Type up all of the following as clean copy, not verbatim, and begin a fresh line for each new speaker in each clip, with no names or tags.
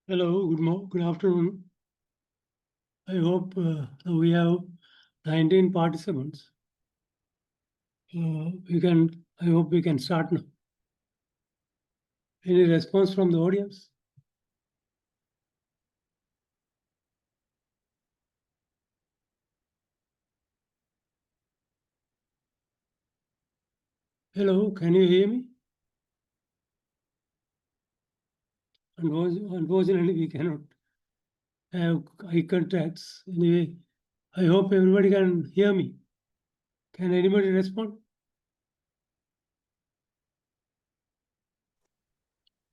Hello, good afternoon. I hope we have 19 participants. I hope we can start now. Any response from the audience? Hello, can you hear me? Unfortunately, we cannot have eye contacts. Anyway, I hope everybody can hear me. Can anybody respond?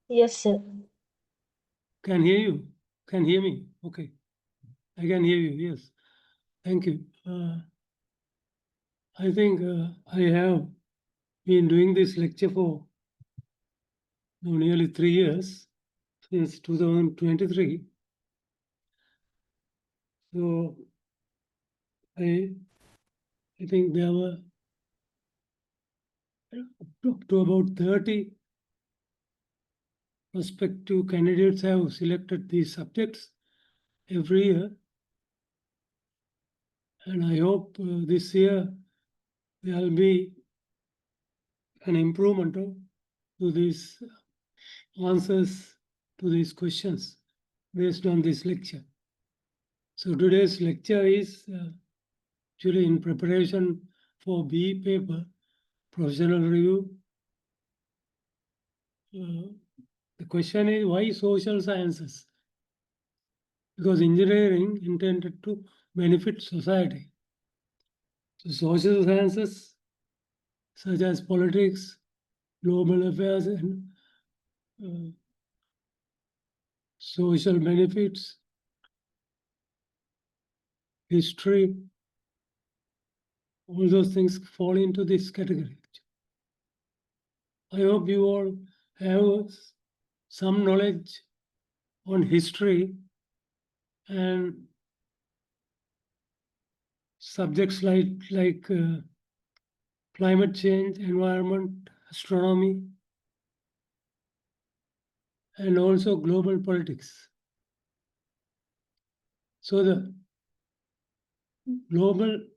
Yes, sir.
Can hear you? Can hear me? Okay. I can hear you, yes. Thank you. I think I have been doing this lecture for nearly 3 years, since 2023. So I think there were up to about 30 prospective candidates have selected these subjects every year. And I hope this year there will be an improvement to these answers to these questions based on this lecture. So today's lecture is actually in preparation for B paper, professional review. The question is, why social sciences? Because engineering intended to benefit society. So social sciences such as politics, global affairs, and uh, social benefits, history, all those things fall into this category. I hope you all have some knowledge on history and subjects like climate change, environment, astronomy, and also global politics. So the global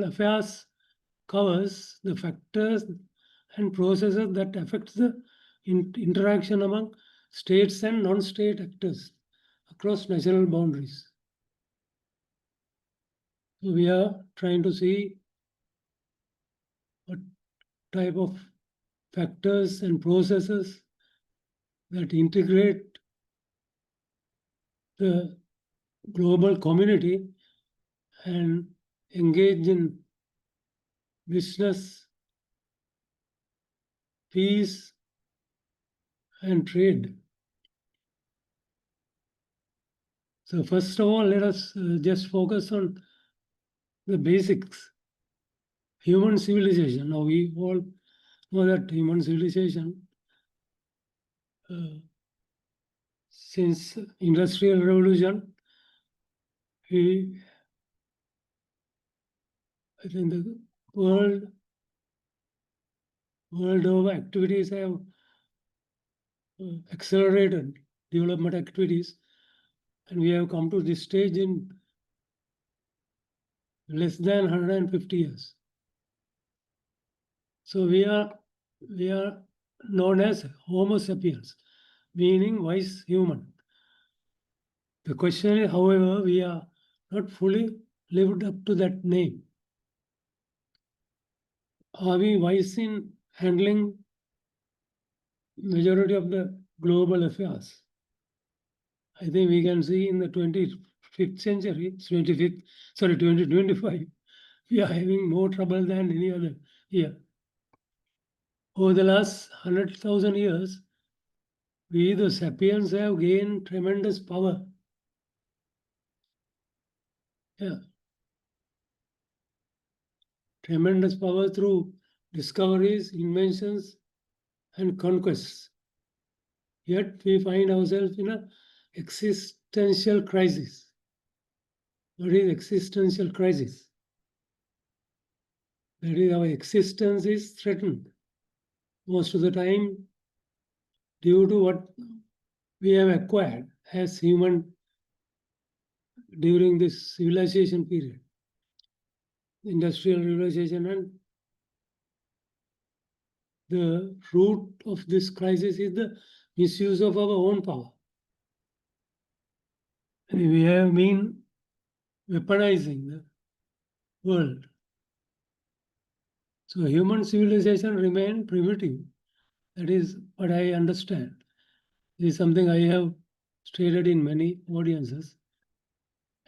affairs covers the factors and processes that affect the interaction among states and non-state actors across national boundaries. So we are trying to see what type of factors and processes that integrate the global community and engage in business, peace, and trade. So first of all, let us just focus on the basics. Human civilization. Now we all know that human civilization, since industrial revolution, I think the world over activities have accelerated development activities, and we have come to this stage in less than 150 years. So we are known as Homo sapiens, meaning wise human. The question is, however, we are not fully lived up to that name. Are we wise in handling majority of the global affairs? I think we can see in the 25th century, 2025, we are having more trouble than any other year. Over the last 100,000 years, we, the sapiens, have gained tremendous power. Yeah. Tremendous power through discoveries, inventions, and conquests. Yet we find ourselves in an existential crisis. What is existential crisis? That is, our existence is threatened. Most of the time, due to what we have acquired as human during this civilization period, industrial realization, and the root of this crisis is the misuse of our own power. We have been weaponizing the world. So human civilization remained primitive. That is what I understand. This is something I have stated in many audiences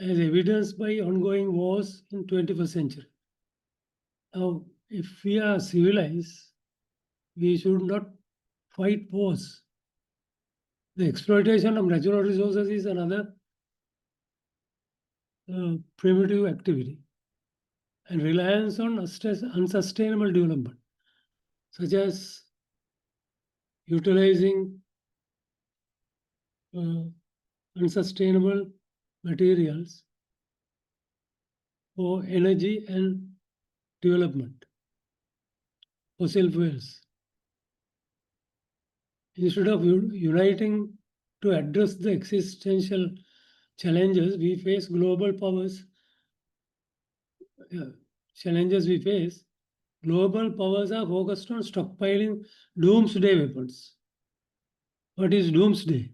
as evidenced by ongoing wars in 21st century. Now, if we are civilized, we should not fight wars. The exploitation of natural resources is another primitive activity, and reliance on unsustainable development, such as utilizing unsustainable materials for energy and development, fossil fuels. Instead of uniting to address the existential challenges we face, global powers are focused on stockpiling doomsday weapons. What is doomsday?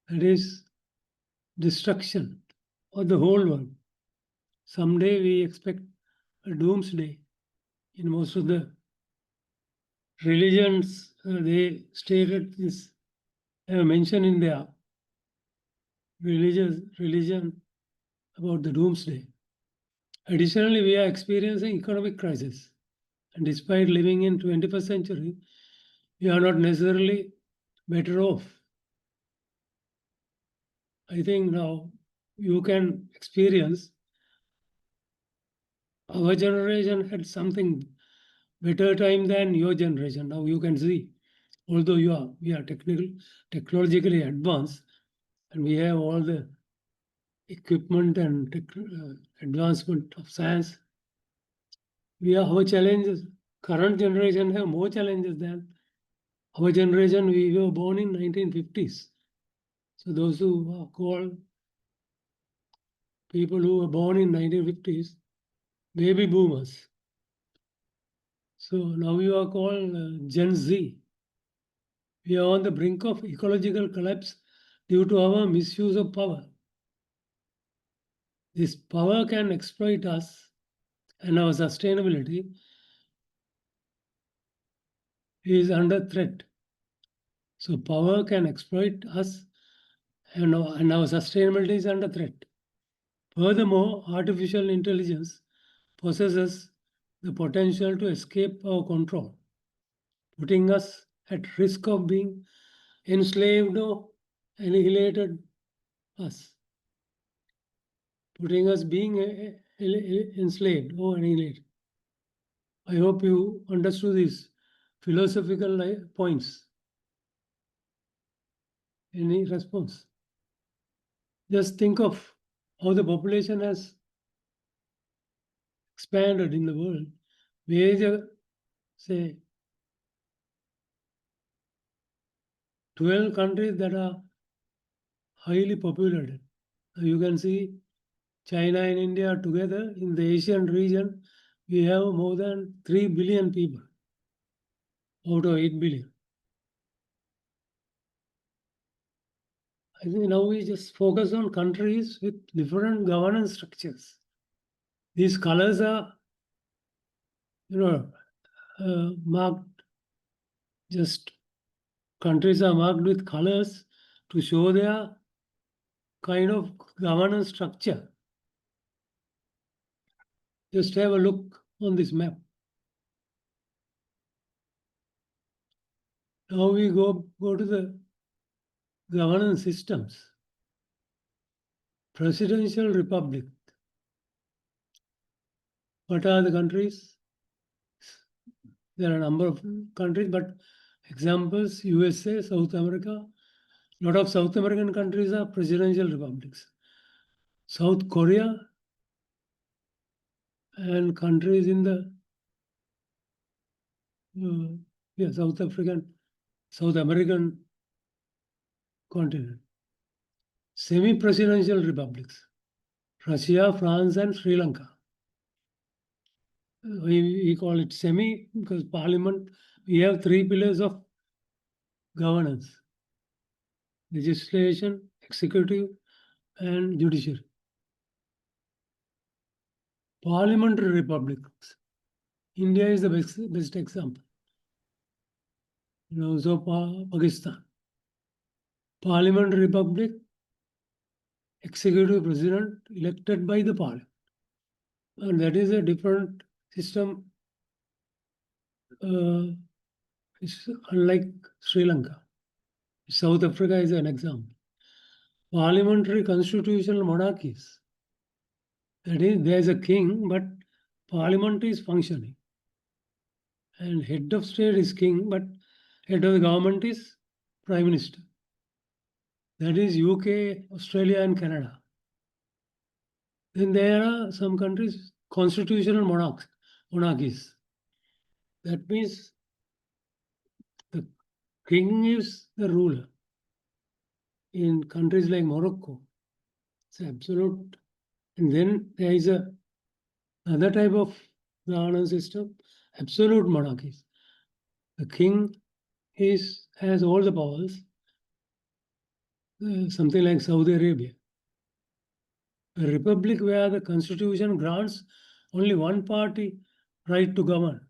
That is destruction of the whole world. Someday we expect a doomsday. In most of the religions, they stated this, have mentioned in their religion about the doomsday. Additionally, we are experiencing economic crisis. And despite living in 21st century, we are not necessarily better off. I think now you can experience our generation had something better time than your generation. Now you can see, although we are technologically advanced, and we have all the equipment and advancement of science, our challenges. Current generation have more challenges than our generation. We were born in 1950s. So those who are called people who were born in 1950s, baby boomers. So now you are called Gen Z. We are on the brink of ecological collapse due to our misuse of power. This power can exploit us and our sustainability is under threat. So power can exploit us and our sustainability is under threat. Furthermore, artificial intelligence possesses the potential to escape our control, putting us at risk of being enslaved or annihilated us, putting us being enslaved or annihilated. I hope you understood these philosophical points. Any response? Just think of how the population has expanded in the world. Major, say, 12 countries that are highly populated. You can see China and India together in the Asian region, we have more than 3 billion people out of 8 billion. I think now we just focus on countries with different governance structures. These colors are, marked, just countries are marked with colors to show their kind of governance structure. Just have a look on this map. Now we go to the governance systems. Presidential republic. What are the countries? There are a number of countries, but examples, USA, South America. A lot of South American countries are presidential republics. South Korea and countries in the South African, South American continent. Semi-presidential republics, Russia, France, and Sri Lanka. We call it semi because parliament, we have three pillars of governance: legislation, executive, and judiciary. Parliamentary republics. India is the best example. Also Pakistan. Parliamentary republic, executive president elected by the parliament. And that is a different system. It's unlike Sri Lanka. South Africa is an example. Parliamentary constitutional monarchies. That is, there is a king, but parliament is functioning. And head of state is king, but head of the government is prime minister. That is UK, Australia, and Canada. Then there are some countries, constitutional monarchies. That means the king is the ruler. In countries like Morocco, it's absolute. And then there is another type of governance system, absolute monarchies. The king has all the powers, something like Saudi Arabia. A republic where the constitution grants only one party right to govern.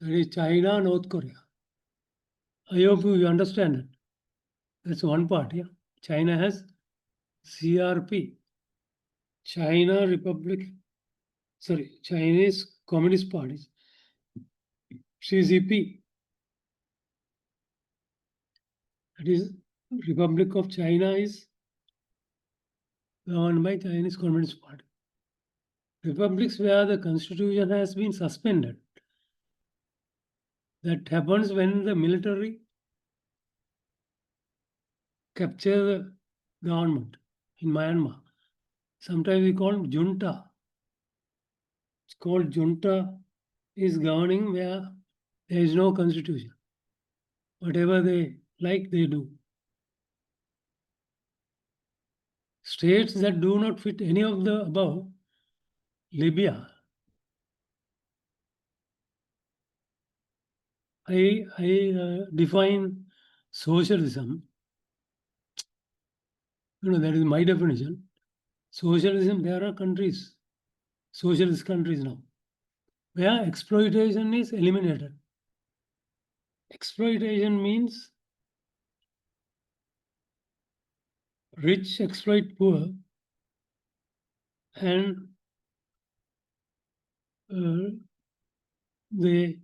That is China, North Korea. I hope you understand it. That's one part, yeah. China has CRP, China Republic, Chinese Communist Party, CCP. That is, Republic of China is governed by Chinese Communist Party. Republics where the constitution has been suspended. That happens when the military capture the government in Myanmar. Sometimes we call it junta. It's called junta is governing where there is no constitution. Whatever they like, they do. States that do not fit any of the above, Libya. I define socialism. That is my definition. Socialism, there are countries, socialist countries now, where exploitation is eliminated. Exploitation means rich exploit poor and they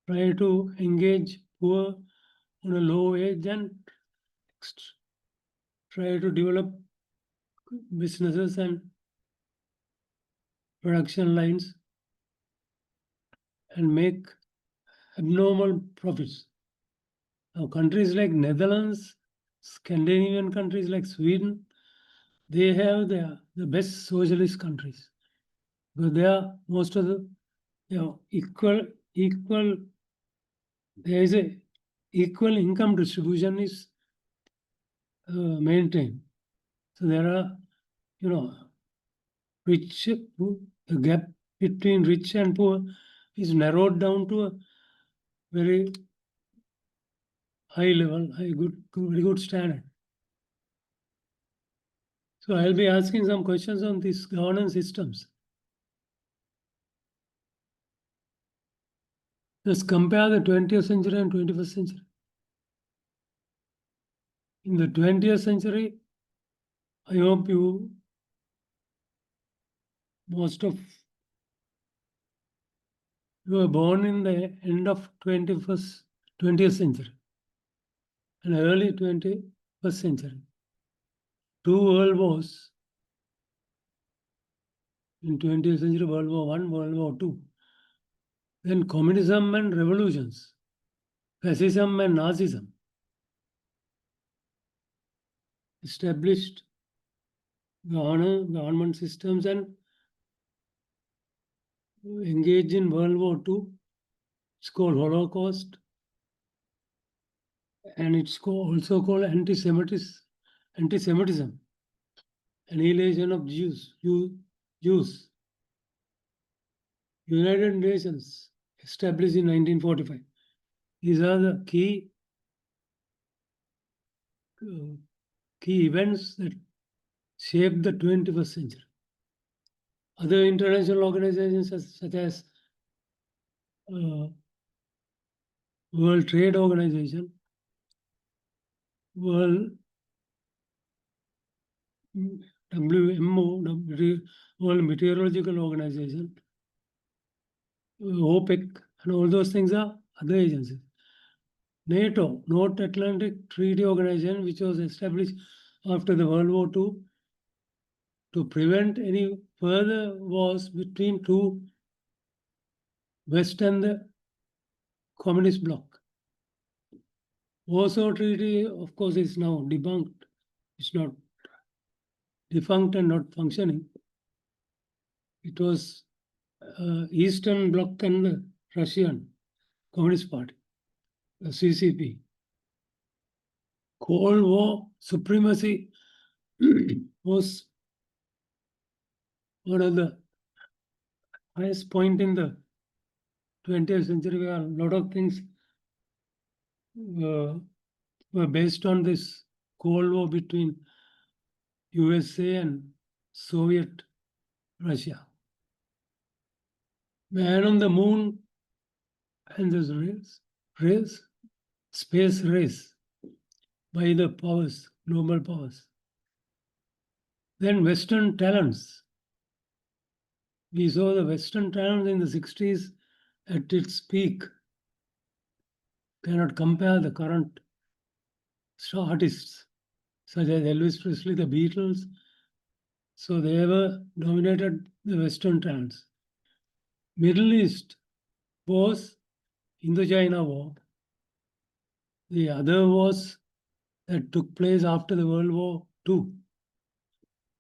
try to engage poor on a low wage and try to develop businesses and production lines and make abnormal profits. Now, countries like Netherlands, Scandinavian countries like Sweden, they have the best socialist countries. Because they are most of the equal, there is a equal income distribution is maintained. So there are, rich, the gap between rich and poor is narrowed down to a very high level, very good standard. So I'll be asking some questions on these governance systems. Let's compare the 20th century and 21st century. In the 20th century, I hope most of you were born in the end of 20th century and early 21st century. 2 world wars in 20th century, World War I, World War II. Then communism and revolutions, fascism and Nazism. Established government systems and engaged in World War II It's called Holocaust, and it's also called anti-Semitism, annihilation of Jews. United Nations, established in 1945. These are the key events that shaped the 21st century. Other international organizations such as World Trade Organization, World WMO, World Meteorological Organization, OPEC, and all those things are other agencies. NATO, North Atlantic Treaty Organization, which was established after the World War II to prevent any further wars between two West and the Communist bloc. Warsaw Treaty, of course, is now debunked. It's not defunct and not functioning. It was Eastern Bloc and the Russian Communist Party, the CCP. Cold War supremacy was one of the highest point in the 20th century, where a lot of things were based on this Cold War between USA and Soviet Russia. Man on the moon and this space race by the powers, global powers. Then Western talents. We saw the Western talents in the 60s at its peak. Cannot compare the current artists such as Elvis Presley, the Beatles. So they ever dominated the Western talents. Middle East was Indo-China War. The other wars that took place after the World War II.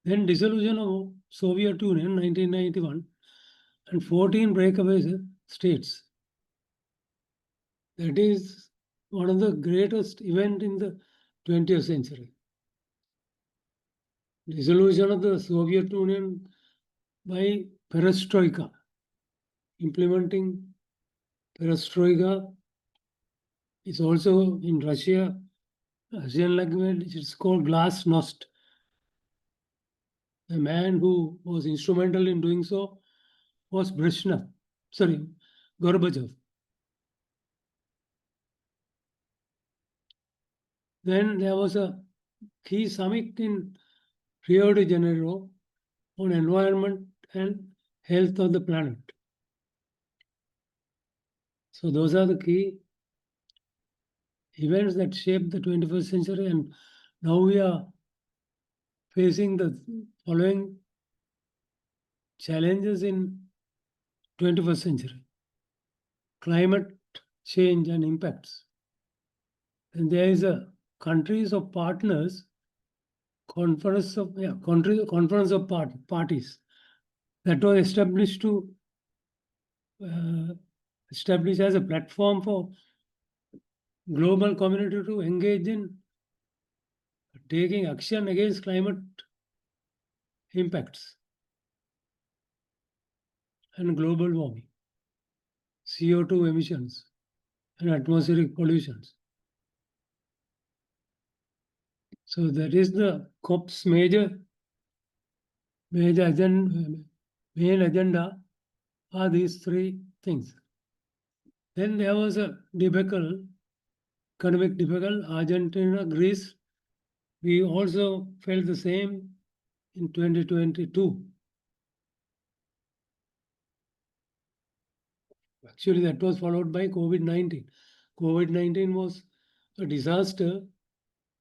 Then dissolution of Soviet Union, 1991, and 14 breakaway states. That is one of the greatest events in the 20th century. Dissolution of the Soviet Union by perestroika, implementing perestroika is also in Russia, Russian language, it's called glasnost. The man who was instrumental in doing so was Gorbachev. Then there was a key summit in Rio de Janeiro on environment and health of the planet. So those are the key events that shaped the 21st century, and now we are facing the following challenges in 21st century. Climate change and impacts. And there is a countries of partners, conference of parties that was established to establish as a platform for global community to engage in taking action against climate impacts and global warming, CO2 emissions, and atmospheric pollutions. So that is the COP's main agenda are these three things. Then there was a debacle, economic debacle, Argentina, Greece. We also felt the same in 2022. Actually, that was followed by COVID-19. COVID-19 was a disaster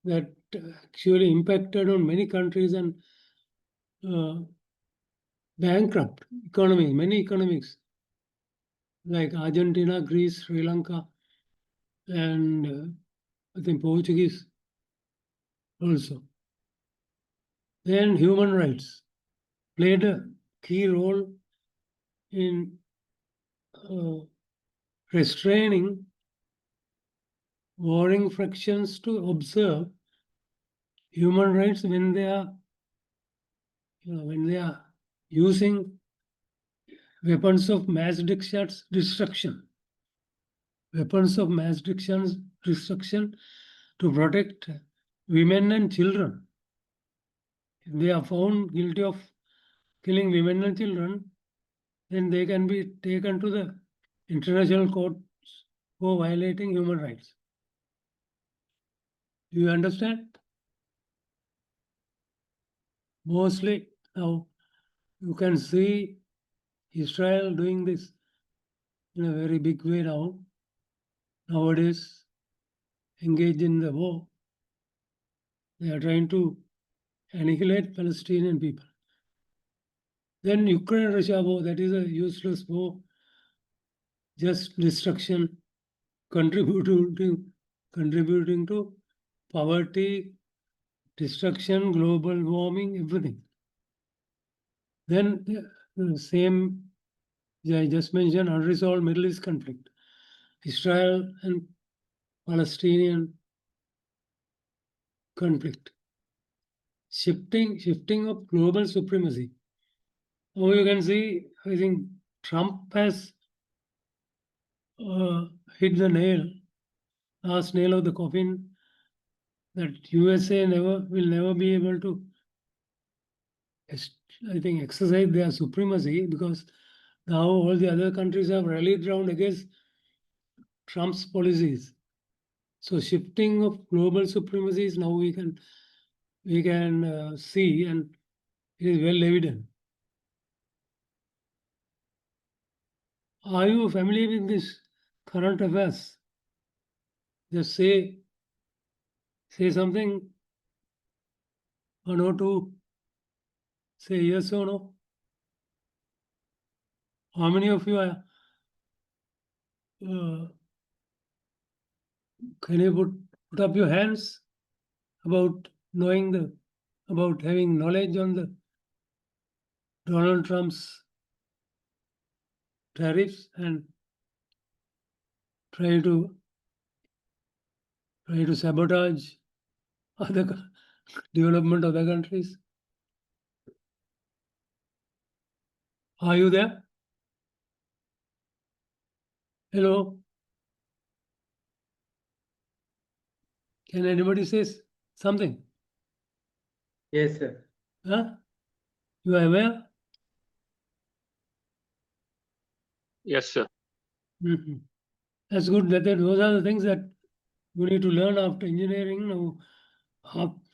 that actually impacted on many countries and bankrupt economy, many economics like Argentina, Greece, Sri Lanka, and I think Portuguese also. Then human rights played a key role in restraining warring fractions to observe human rights when they are, when they are using weapons of mass destruction, weapons of mass destruction to protect women and children. If they are found guilty of killing women and children, then they can be taken to the international courts for violating human rights. Do you understand? Mostly now you can see Israel doing this in a very big way now. Nowadays, engaged in the war. They are trying to annihilate Palestinian people. Then Ukraine-Russia war, that is a useless war, just destruction, contributing to poverty, destruction, global warming, everything. Then the same, I just mentioned, unresolved Middle East conflict, Israel and Palestinian conflict, shifting of global supremacy. Now you can see, I think Trump has hit the last nail of the coffin, that USA will never be able to, I think, exercise their supremacy, because now all the other countries have rallied round against Trump's policies. So shifting of global supremacy is now we can see, and it is well evident. Are you familiar with this current affairs? Just say something, one or two, say yes or no. How many of you are, can you put up your hands about about having knowledge on the Donald Trump's tariffs and try to sabotage other development of other countries? Are you there? Hello? Can anybody say something?
Yes, sir.
Huh? You are aware?
Yes, sir.
Mm-hmm. That's good. Those are the things that you need to learn after engineering. Now,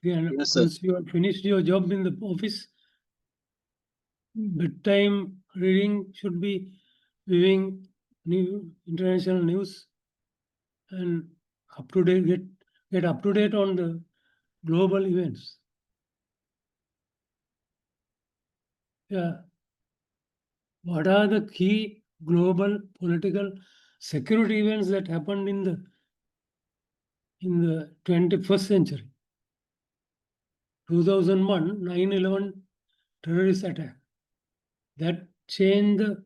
Yes, sir.
once you have finished your job in the office, bedtime reading should be viewing international news and up to date, get up to date on the global events. Yeah. What are the key global political security events that happened in the 21st century? 2001 9/11 terrorist attack that changed the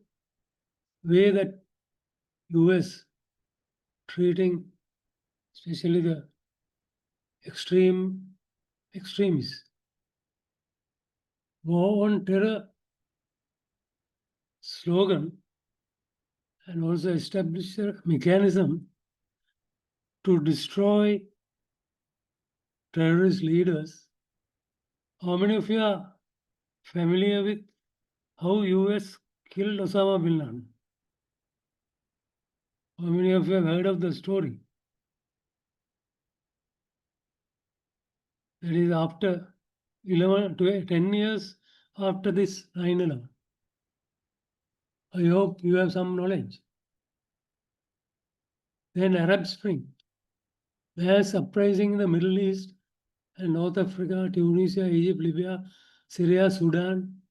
way that US treating especially the extremists. War on terror slogan, and also established a mechanism to destroy terrorist leaders. How many of you are familiar with how US killed Osama bin Laden? How many of you have heard of the story? That is after 10 years after this 9/11. I hope you have some knowledge. Then Arab Spring, where surprising in the Middle East and North Africa, Tunisia, Egypt, Libya, Syria, Sudan,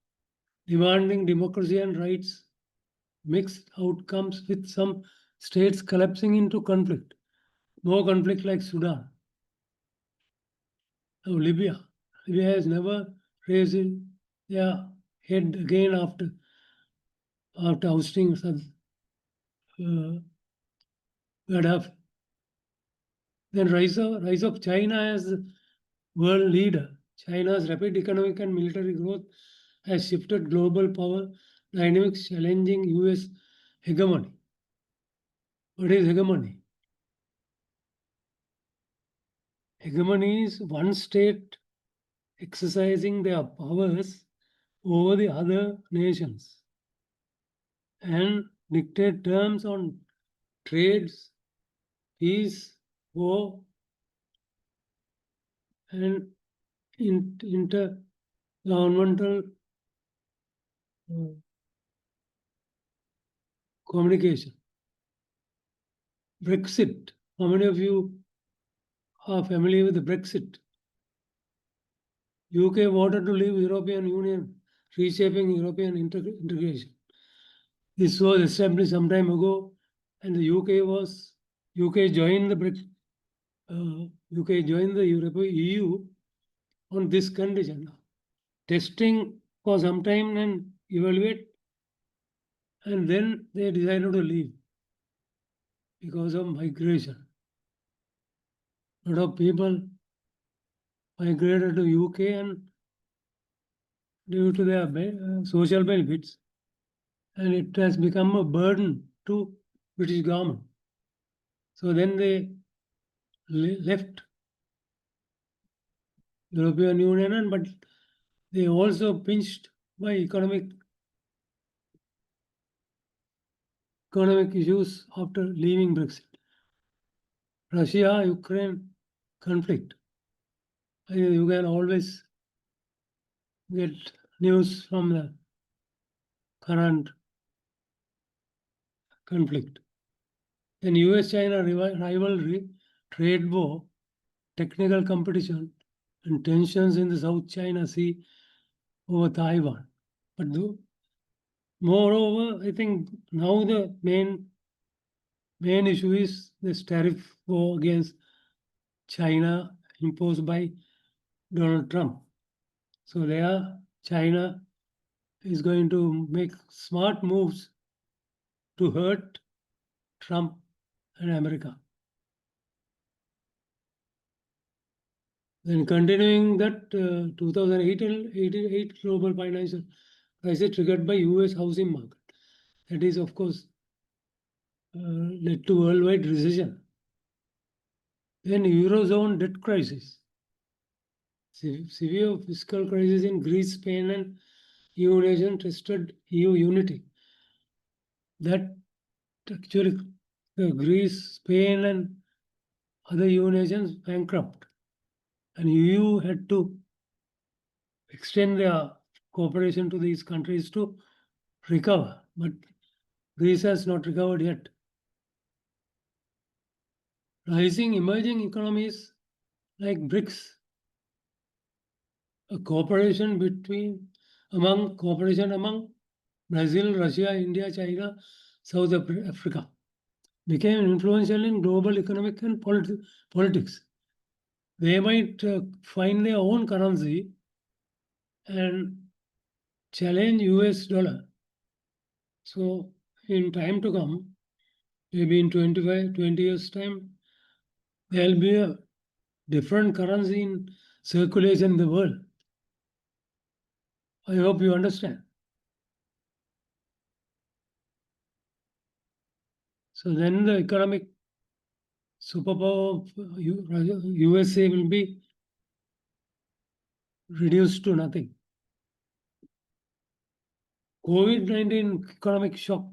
demanding democracy and rights, mixed outcomes with some states collapsing into conflict. More conflict like Sudan. Now Libya has never raised their head again after ousting Gaddafi. Then rise of China as world leader. China's rapid economic and military growth has shifted global power dynamics, challenging US hegemony. What is hegemony? Hegemony is one state exercising their powers over the other nations and dictate terms on trades, peace, war, and intergovernmental communication. Brexit. How many of you are familiar with the Brexit? UK wanted to leave European Union, reshaping European integration. This was established some time ago, and the UK joined the European EU on this condition. Testing for some time and evaluate, and then they decided to leave because of migration. A lot of people migrated to UK and due to their social benefits, and it has become a burden to British government. So then they left European Union, but they also pinched by economic issues after leaving Brexit. Russia-Ukraine conflict. You can always get news from the current conflict. Then US-China rivalry, trade war, technical competition, and tensions in the South China Sea over Taiwan. But moreover, I think now the main issue is this tariff war against China imposed by Donald Trump. So there, China is going to make smart moves to hurt Trump and America. Then continuing that 2008 global financial crisis triggered by US housing market. That is, of course, led to worldwide recession. Then Eurozone debt crisis. Severe fiscal crisis in Greece, Spain, and EU nation tested EU unity. That actually Greece, Spain, and other EU nations bankrupt. And EU had to extend their cooperation to these countries to recover. But Greece has not recovered yet. Rising emerging economies like BRICS, a cooperation among Brazil, Russia, India, China, South Africa, became influential in global economic and politics. They might find their own currency and challenge US dollar. So in time to come, maybe in 20 years time, there'll be a different currency in circulation in the world. I hope you understand. So then the economic superpower of USA will be reduced to nothing. COVID-19 economic shock,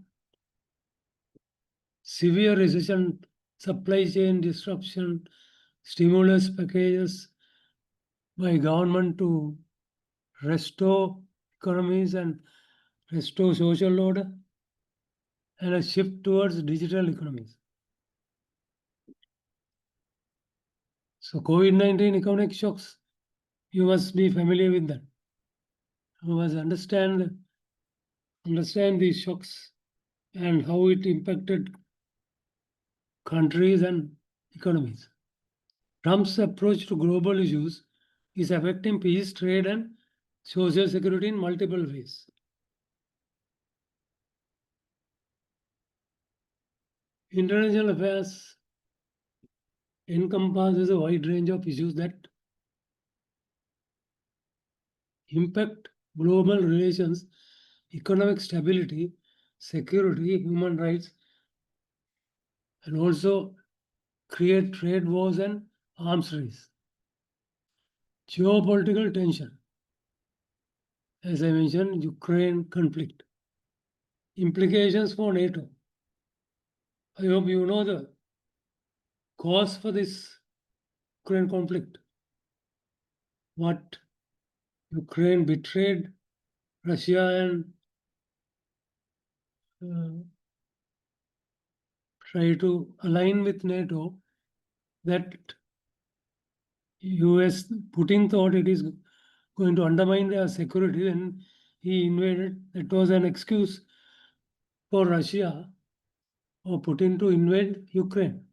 severe recession, supply chain disruption, stimulus packages by government to restore economies and restore social order, and a shift towards digital economies. So COVID-19 economic shocks, you must be familiar with that. You must understand these shocks and how it impacted countries and economies. Trump's approach to global issues is affecting peace, trade, and social security in multiple ways. International affairs encompasses a wide range of issues that impact global relations, economic stability, security, human rights, and also create trade wars and arms race. Geopolitical tension, as I mentioned, Ukraine conflict. Implications for NATO. I hope you know the cause for this Ukraine conflict. What Ukraine betrayed Russia and try to align with NATO, that US Putin thought it is going to undermine their security, and he invaded. That was an excuse for Russia or Putin to invade Ukraine.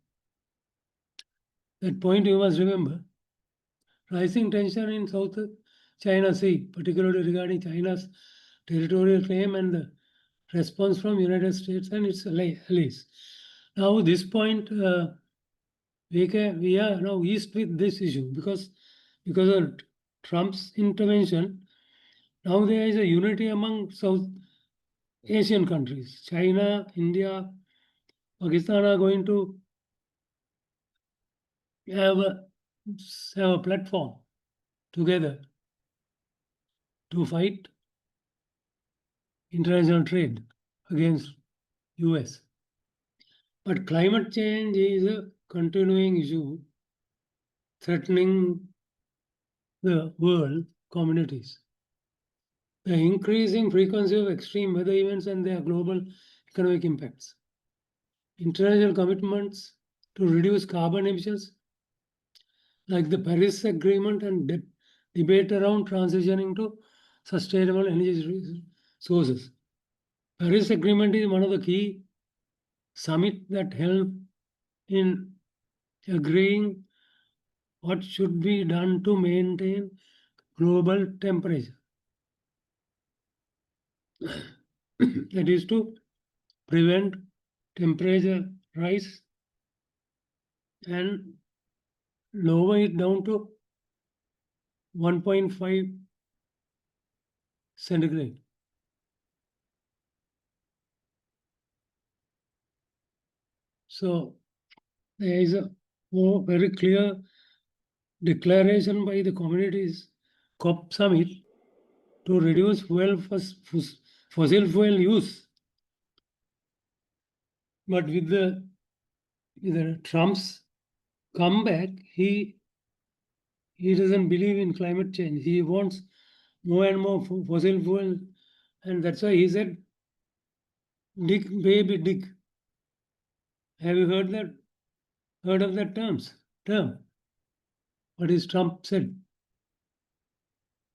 That point you must remember. Rising tension in South China Sea, particularly regarding China's territorial claim and the response from United States and its allies. Now, this point, we are now east with this issue because of Trump's intervention. Now there is a unity among South Asian countries. China, India, Pakistan are going to have a platform together to fight international trade against US. But climate change is a continuing issue threatening the world communities. The increasing frequency of extreme weather events and their global economic impacts. International commitments to reduce carbon emissions, like the Paris Agreement and debate around transitioning to sustainable energy sources. Paris Agreement is one of the key summits that help in agreeing what should be done to maintain global temperature. That is to prevent temperature rise and lower it down to 1.5 centigrade. So there is a very clear declaration by the communities COP summit to reduce fossil fuel use. But with the Trump's comeback, he doesn't believe in climate change. He wants more and more fossil fuel, and that's why he said, "Dig, baby, dig." Have you heard that? Heard of that term? What is Trump said?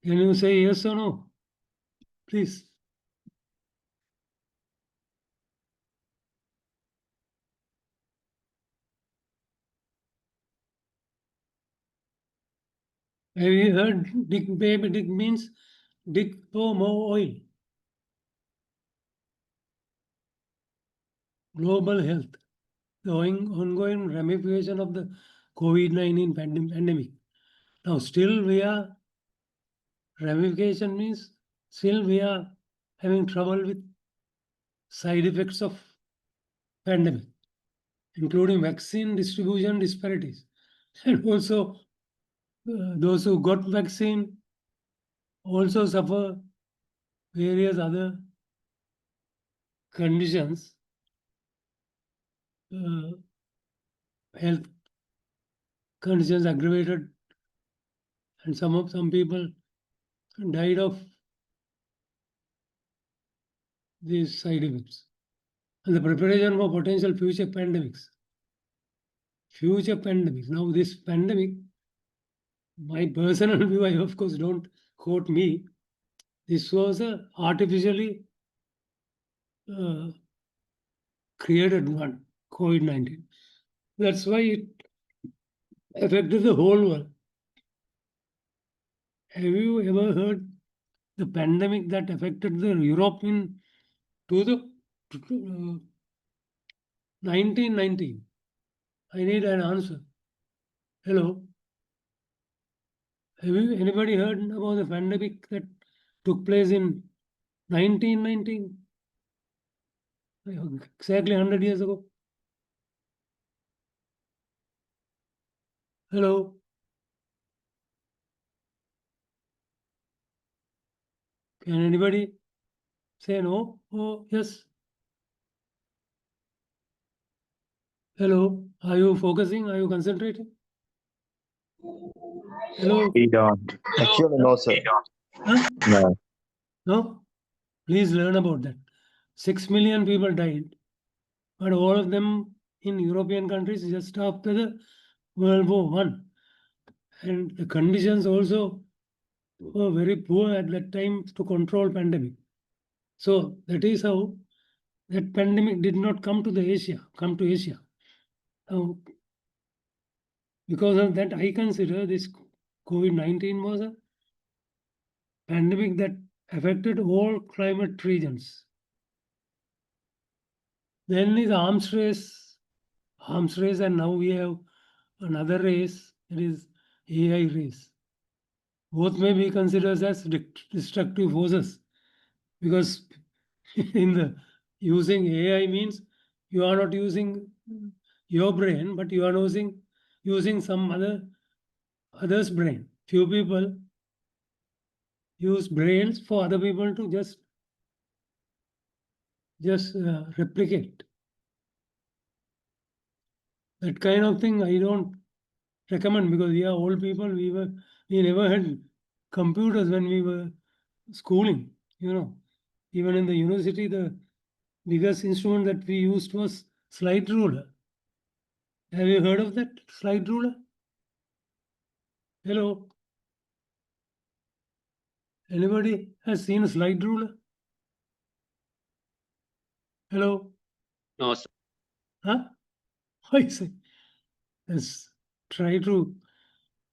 Can you say yes or no? Please. Have you heard dig, baby, dig means dig for more oil? Global health, the ongoing ramification of the COVID-19 pandemic. Now, still we are, ramification means still we are having trouble with side effects of pandemic, including vaccine distribution disparities. And also, those who got vaccine also suffer various other conditions, health conditions aggravated, and some people died of these side effects. And the preparation for potential future pandemics. Now, this pandemic, my personal view, I of course don't quote me. This was a artificially created one, COVID-19. That's why it affected the whole world. Have you ever heard the pandemic that affected the Europe in 1919. I need an answer. Hello. Have you anybody heard about the pandemic that took place in 1919? Exactly 100 years ago. Hello. Can anybody say no? Oh, yes. Hello. Are you focusing? Are you concentrating? Hello.
We don't.
Actually, no, sir.
Huh?
No.
No? Please learn about that. 6 million people died, but all of them in European countries just after the World War One. And the conditions also were very poor at that time to control pandemic. So that is how that pandemic did not come to Asia. Now, because of that, I consider this COVID-19 was a pandemic that affected all climate regions. Then is arms race, and now we have another race, it is AI race. Both may be considered as destructive forces because in the using AI means you are not using your brain, but you are using some other's brain. Few people use brains for other people to just replicate. That kind of thing I don't recommend because we are old people. We never had computers when we were schooling. Even in the university, the biggest instrument that we used was slide ruler. Have you heard of that slide ruler? Hello. Anybody has seen a slide ruler? Hello.
No, sir.
Huh? I say, let's try to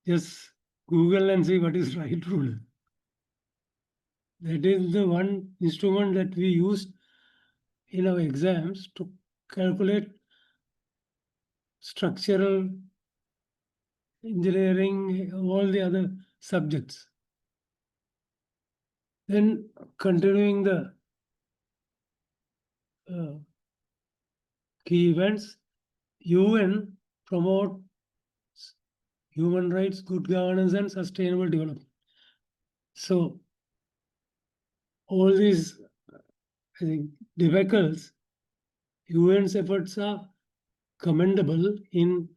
just Google and see what is slide ruler. That is the one instrument that we used in our exams to calculate structural engineering, all the other subjects. Then continuing the key events, UN promote human rights, good governance, and sustainable development. So all these, I think, debacles, UN's efforts are commendable in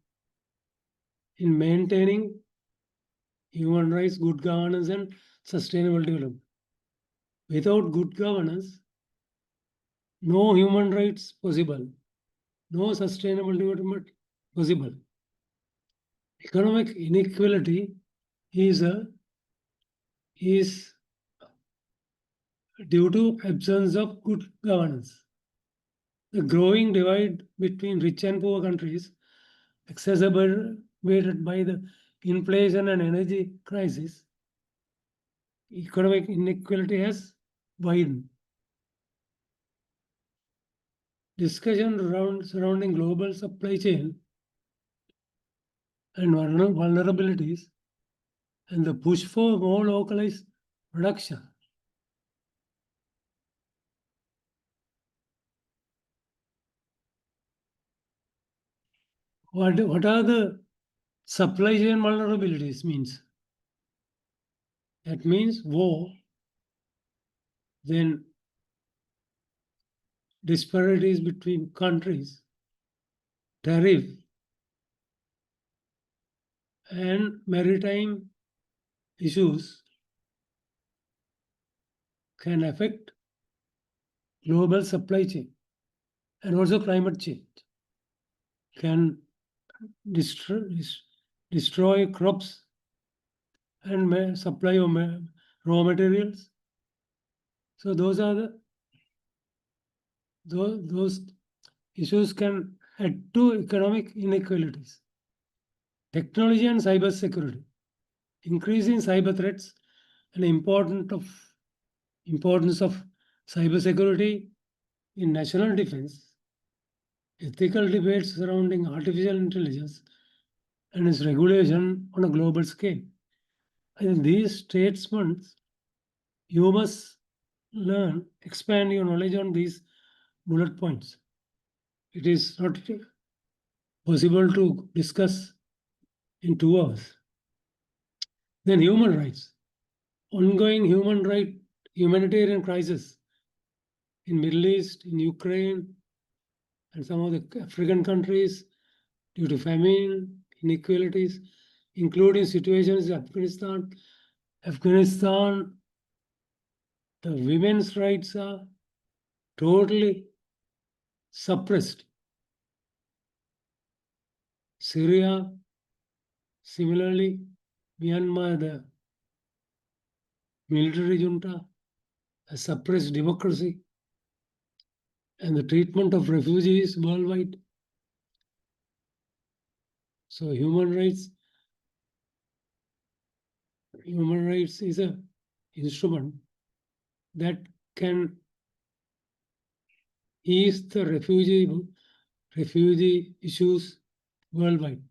maintaining human rights, good governance, and sustainable development. Without good governance, no human rights possible, no sustainable development possible. Economic inequality is due to absence of good governance. The growing divide between rich and poor countries, exacerbated by the inflation and energy crisis, economic inequality has widened. Discussion surrounding global supply chain and vulnerabilities and the push for more localized production. What are the supply chain vulnerabilities means? That means war, then disparities between countries, tariff, and maritime issues can affect global supply chain, and also climate change can destroy crops and supply of raw materials. So those issues can add to economic inequalities. Technology and cyber security, increasing cyber threats, and importance of cyber security in national defense ethical debates surrounding artificial intelligence and its regulation on a global scale. I think these statements, you must learn, expand your knowledge on these bullet points. It is not possible to discuss in 2 hours. Then human rights. Ongoing humanitarian crisis in Middle East, in Ukraine, and some of the African countries due to famine, inequalities, including situations in Afghanistan. Afghanistan, the women's rights are totally suppressed. Syria, similarly, Myanmar, the military junta has suppressed democracy and the treatment of refugees worldwide. So human rights is a instrument that can ease the refugee issues worldwide.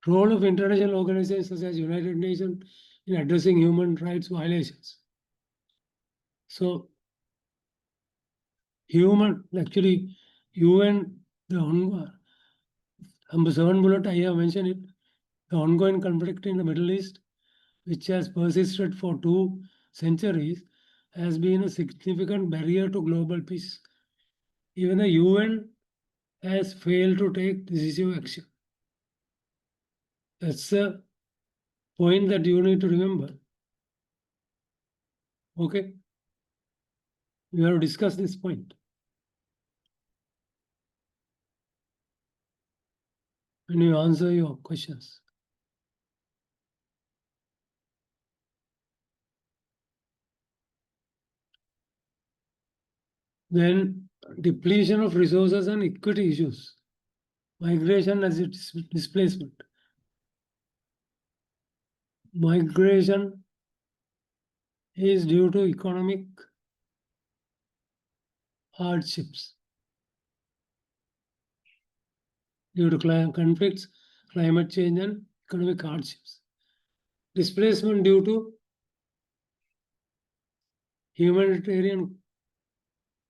Role of international organizations such as United Nations in addressing human rights violations. So actually UN, number 7 bullet, I have mentioned it, the ongoing conflict in the Middle East, which has persisted for 2 centuries, has been a significant barrier to global peace. Even the UN has failed to take decisive action. That's a point that you need to remember. Okay? We have to discuss this point. When you answer your questions. Then depletion of resources and equity issues. Migration as its displacement. Migration is due to economic hardships. Due to conflicts, climate change and economic hardships. Displacement due to humanitarian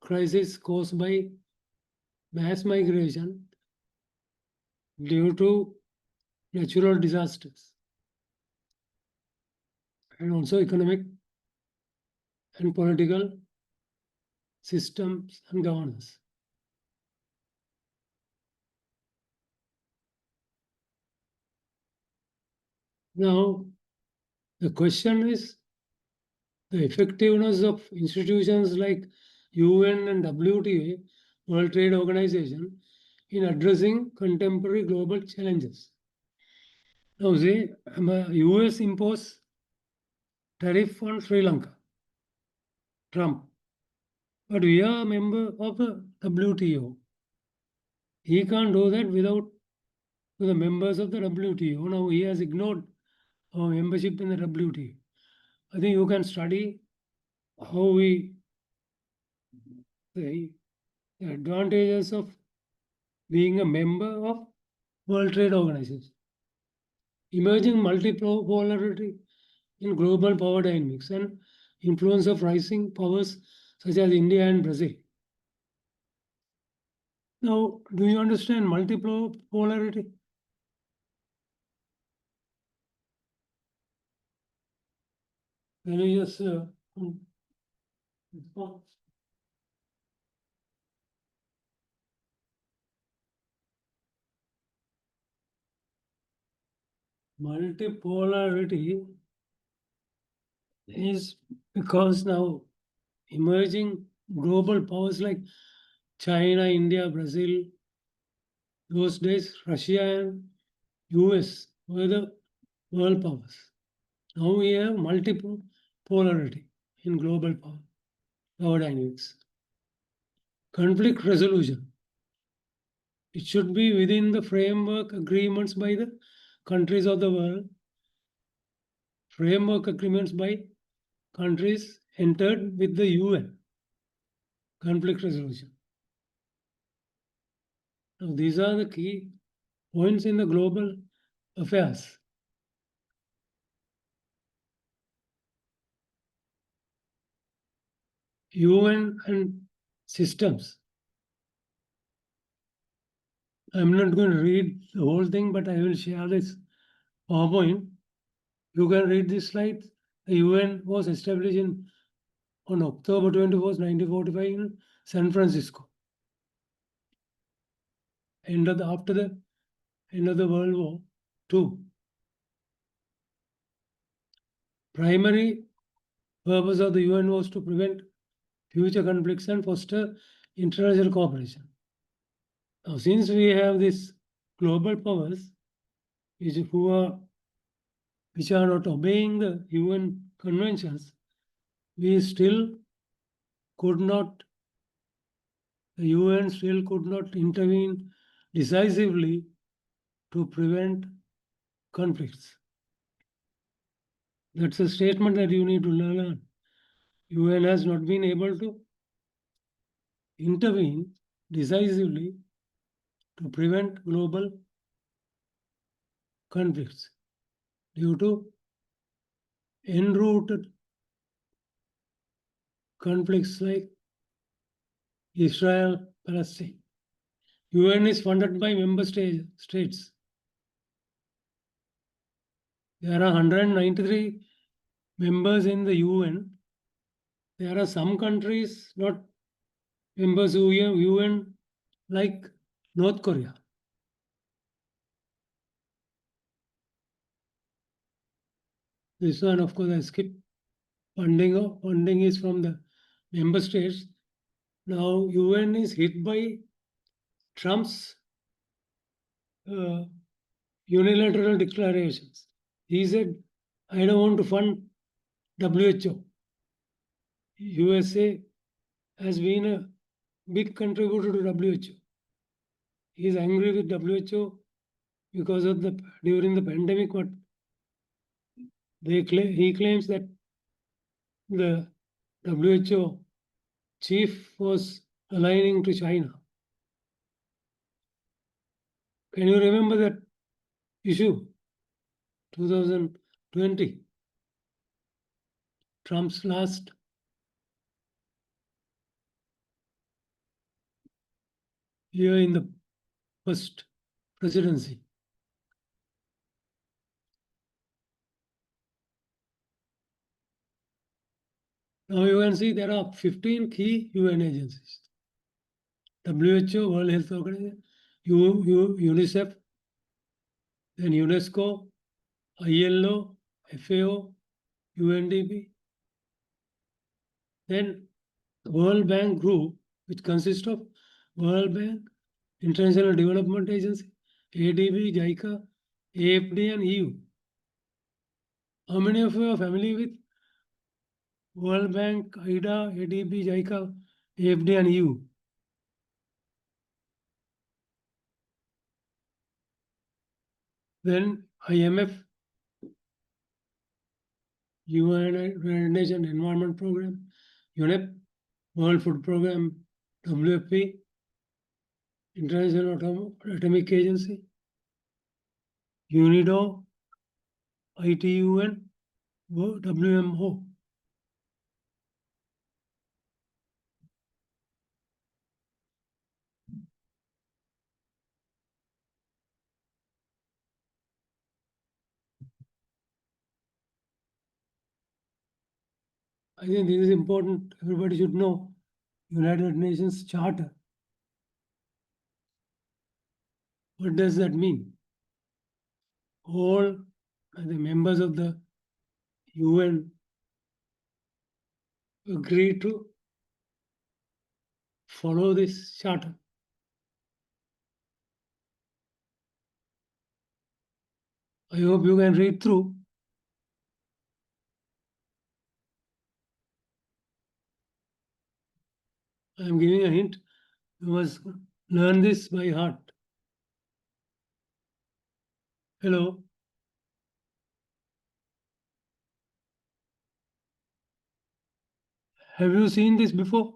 crisis caused by mass migration due to natural disasters and also economic and political systems and governance. Now, the question is the effectiveness of institutions like UN and WTA, World Trade Organization, in addressing contemporary global challenges. Now, say, US imposed tariff on Sri Lanka, Trump, but we are a member of the WTO. He can't do that without the members of the WTO. Now he has ignored our membership in the WTO. I think you can study how the advantages of being a member of World Trade Organization. Emerging multipolarity in global power dynamics and influence of rising powers such as India and Brazil. Now, do you understand multipolarity? Can you just multipolarity is because now emerging global powers like China, India, Brazil, those days Russia and US were the world powers. Now we have multiple polarity in global power dynamics. Conflict resolution. It should be within the framework agreements by the countries of the world. Framework agreements by countries entered with the UN. Conflict resolution. Now, these are the key points in the global affairs. UN and systems. I'm not going to read the whole thing, but I will share this PowerPoint. You can read this slide. The UN was established on October 24th, 1945 in San Francisco. After the end of the World War II. Primary purpose of the UN was to prevent future conflicts and foster international cooperation. Now, since we have these global powers which are not obeying the UN conventions, we still could not, the UN still could not intervene decisively to prevent conflicts. That's a statement that you need to learn. UN has not been able to intervene decisively to prevent global conflicts due to enrooted conflicts like Israel, Palestine. UN is funded by member states. There are 193 members in the UN. There are some countries not members of UN like North Korea. This one, of course, I skipped. Funding is from the member states. Now, UN is hit by Trump's unilateral declarations. He said, I don't want to fund WHO. USA has been a big contributor to WHO. He is angry with WHO because of during the pandemic, what he claims that the WHO chief was aligning to China. Can you remember that issue? 2020, Trump's last year in the first presidency. Now you can see there are 15 key UN agencies. WHO, World Health Organization, UNICEF, then UNESCO, ILO, FAO, UNDP, then the World Bank Group, which consists of World Bank, International Development Agency, ADB, JICA, AFD, and EU. How many of you are familiar with World Bank, IDA, ADB, JICA, AFD, and EU? Then IMF, United Nations Environment Program, UNEP, World Food Program, WFP, International Atomic Agency, UNIDO, ITUN, WMO. I think this is important. Everybody should know United Nations Charter. What does that mean? All the members of the UN agree to follow this charter. I hope you can read through. I am giving a hint. You must learn this by heart. Hello. Have you seen this before?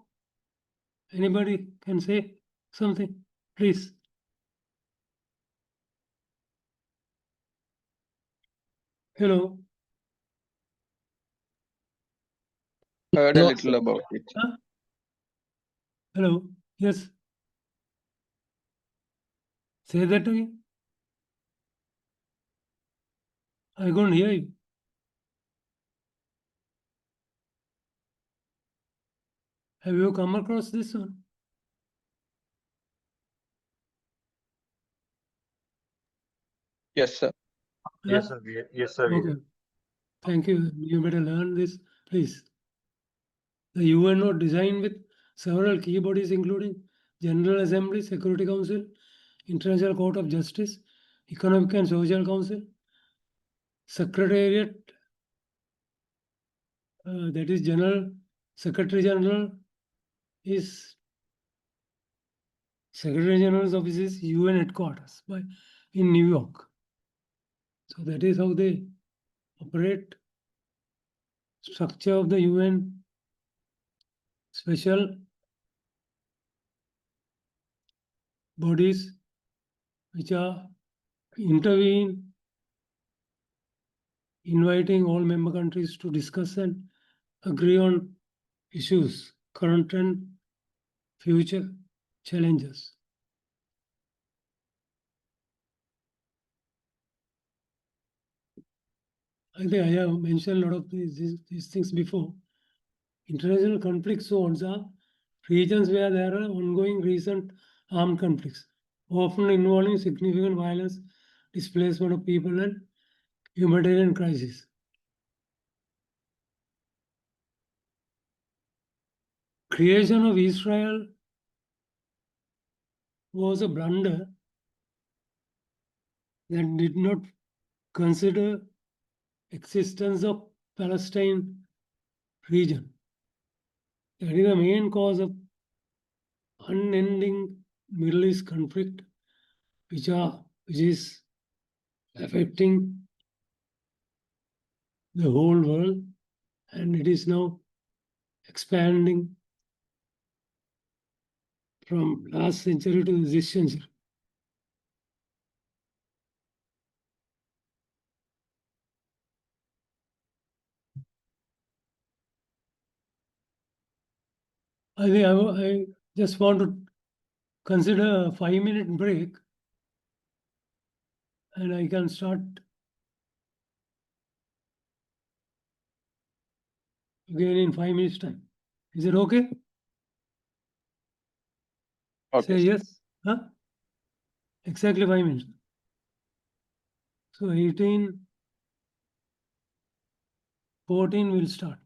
Anybody can say something, please? Hello.
Heard a
No,
little about it.
Huh? Hello. Yes. Say that again. I couldn't hear you. Have you come across this one?
Yes, sir.
Yes,
Huh?
sir. Yes, sir. we
Okay.
do.
Thank you. You better learn this, please. The UN was designed with several key bodies, including General Assembly, Security Council, International Court of Justice, Economic and Social Council, Secretariat, that is General Secretary General is Secretary General's office is UN headquarters in New York. So that is how they operate. Structure of the UN special bodies which are intervene, inviting all member countries to discuss and agree on issues, current and future challenges. I think I have mentioned a lot of these things before. International conflict zones are regions where there are ongoing recent armed conflicts, often involving significant violence, displacement of people, and humanitarian crisis. Creation of Israel was a blunder that did not consider existence of Palestine region. That is the main cause of unending Middle East conflict, which is affecting the whole world, and it is now expanding from last century to this century. I think I just want to consider a 5-minute break, and I can start again in 5 minutes time. Is it okay?
Okay.
Say yes. Huh? Exactly 5 minutes. So 18:14 will start.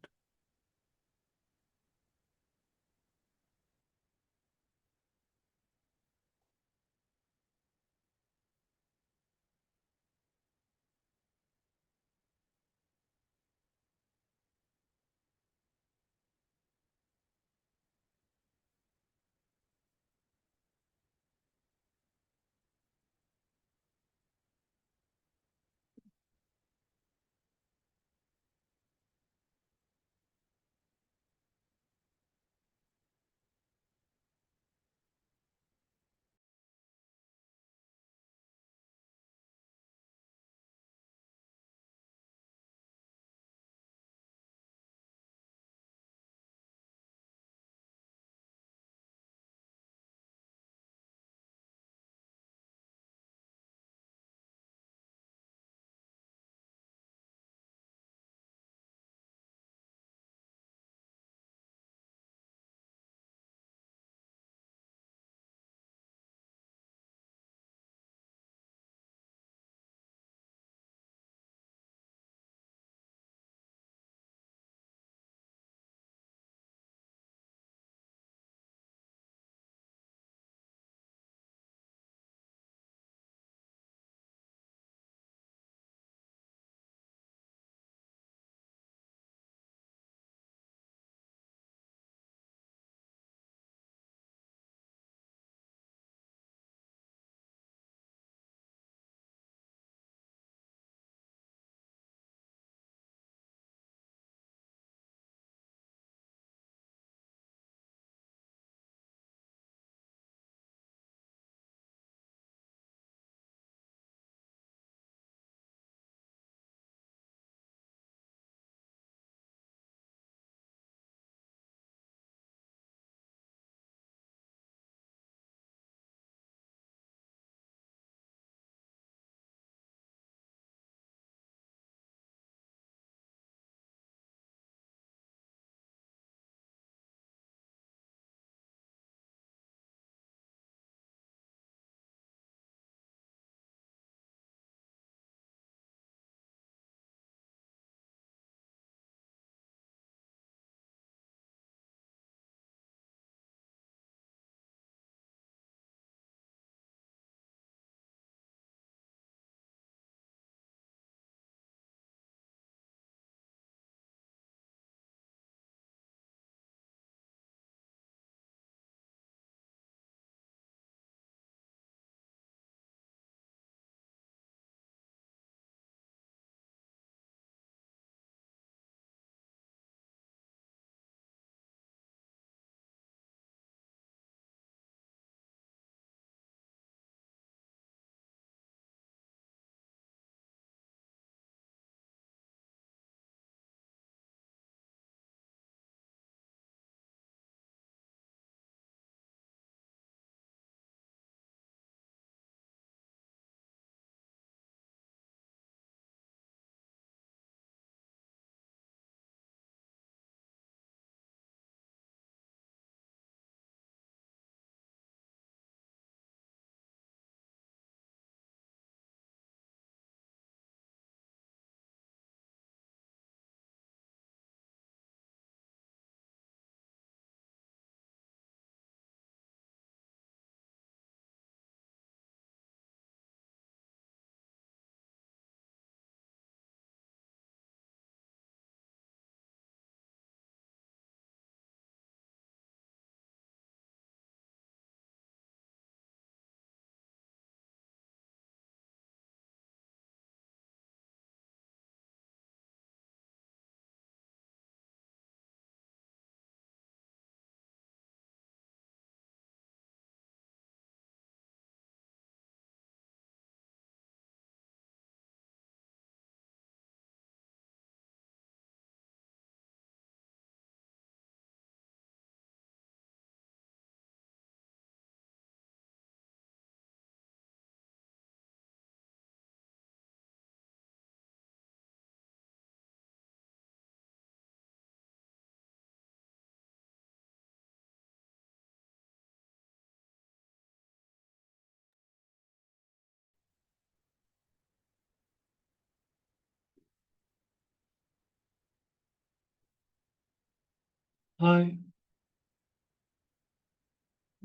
Hi.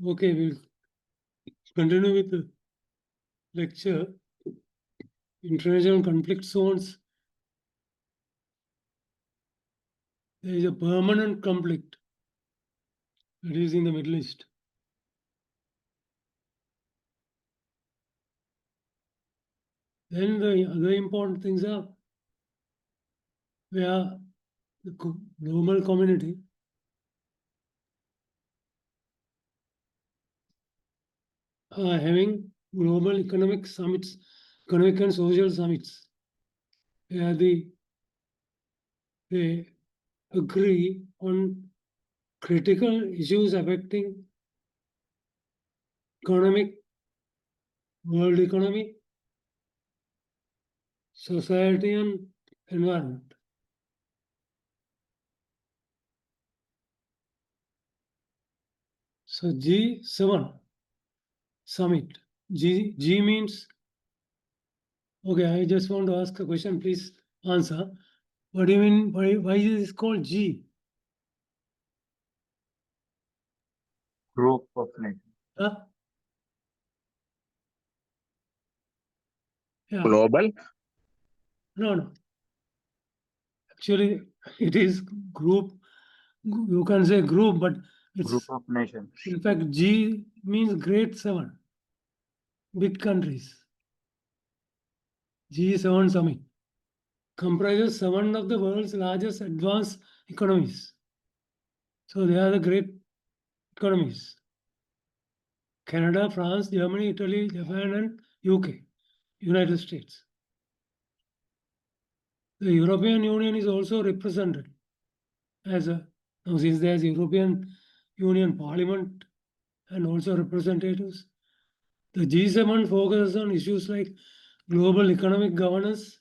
Okay, we'll continue with the lecture. International conflict zones. There is a permanent conflict that is in the Middle East. Then the other important things are where the global community are having global economic summits, economic and social summits, where they agree on critical issues affecting economic, world economy, society and environment. So G7 summit. G means, okay, I just want to ask a question, please answer. What do you mean, why is this called G?
Group of nations.
Huh? Yeah,
Global.
no. Actually, it is group. You can say group, but it's
Group of nations.
in fact G means great seven, big countries. G7 summit comprises 7 of the world's largest advanced economies. So they are the great economies. Canada, France, Germany, Italy, Japan, and UK, United States. The European Union is also represented as a, now since there's European Union Parliament and also representatives. The G7 focuses on issues like global economic governance,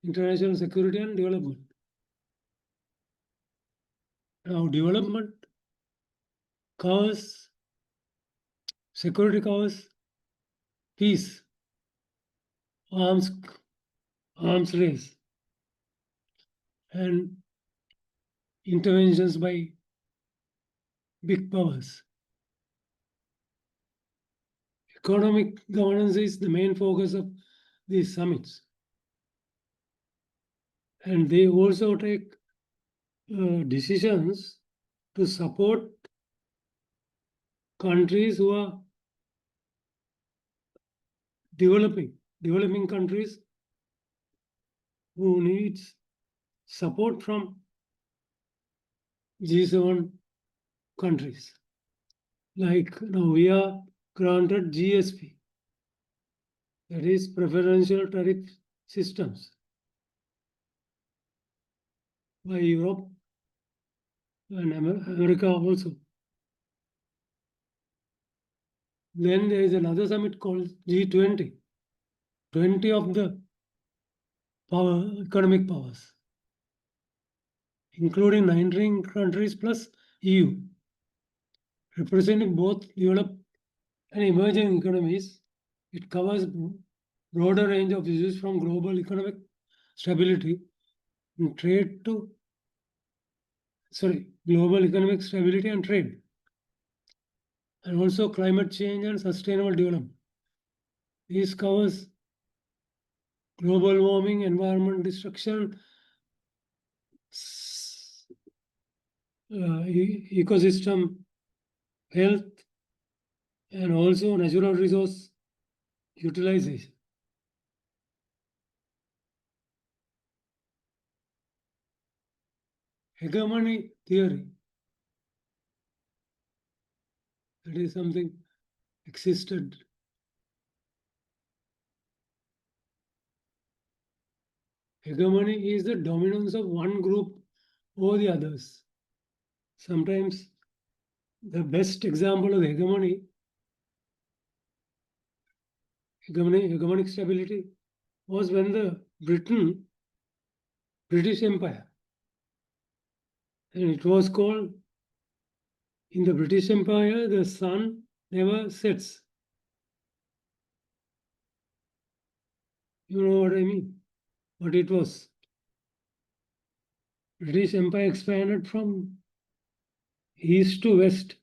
international security, and development. Now, development covers, security covers peace, arms race, and interventions by big powers. Economic governance is the main focus of these summits. And they also take decisions to support countries who are developing countries who needs support from G7 countries. Like now we are granted GSP, that is preferential tariff systems, by Europe and America also. Then there is another summit called G20, 20 of the economic powers, including 19 countries plus EU, representing both developed and emerging economies. It covers broader range of issues from global economic stability and trade to global economic stability and trade, and also climate change and sustainable development. This covers global warming, environment destruction, ecosystem health, and also natural resource utilization. Hegemony theory, that is something existed. Hegemony is the dominance of one group over the others. Sometimes the best example of hegemonic stability was when the British Empire, and it was called, in the British Empire, the sun never sets. You know what I mean? But it was. British Empire expanded from east to west.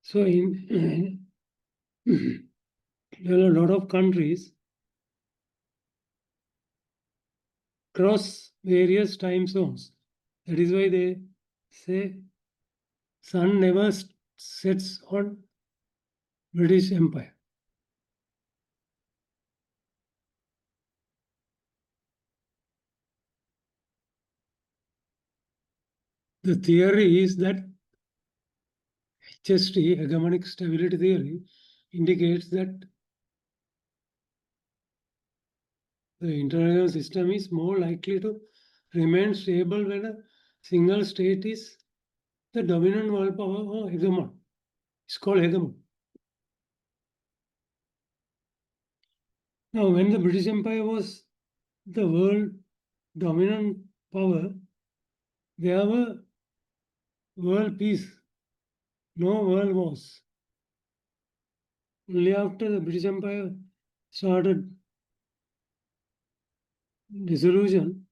So in there are a lot of countries cross various time zones. That is why they say sun never sets on British Empire. The theory is that HST, hegemonic stability theory, indicates that the international system is more likely to remain stable when a single state is the dominant world power or hegemon. It's called hegemon. Now, when the British Empire was the world dominant power, there were world peace, no world wars. Only after the British Empire started dissolution,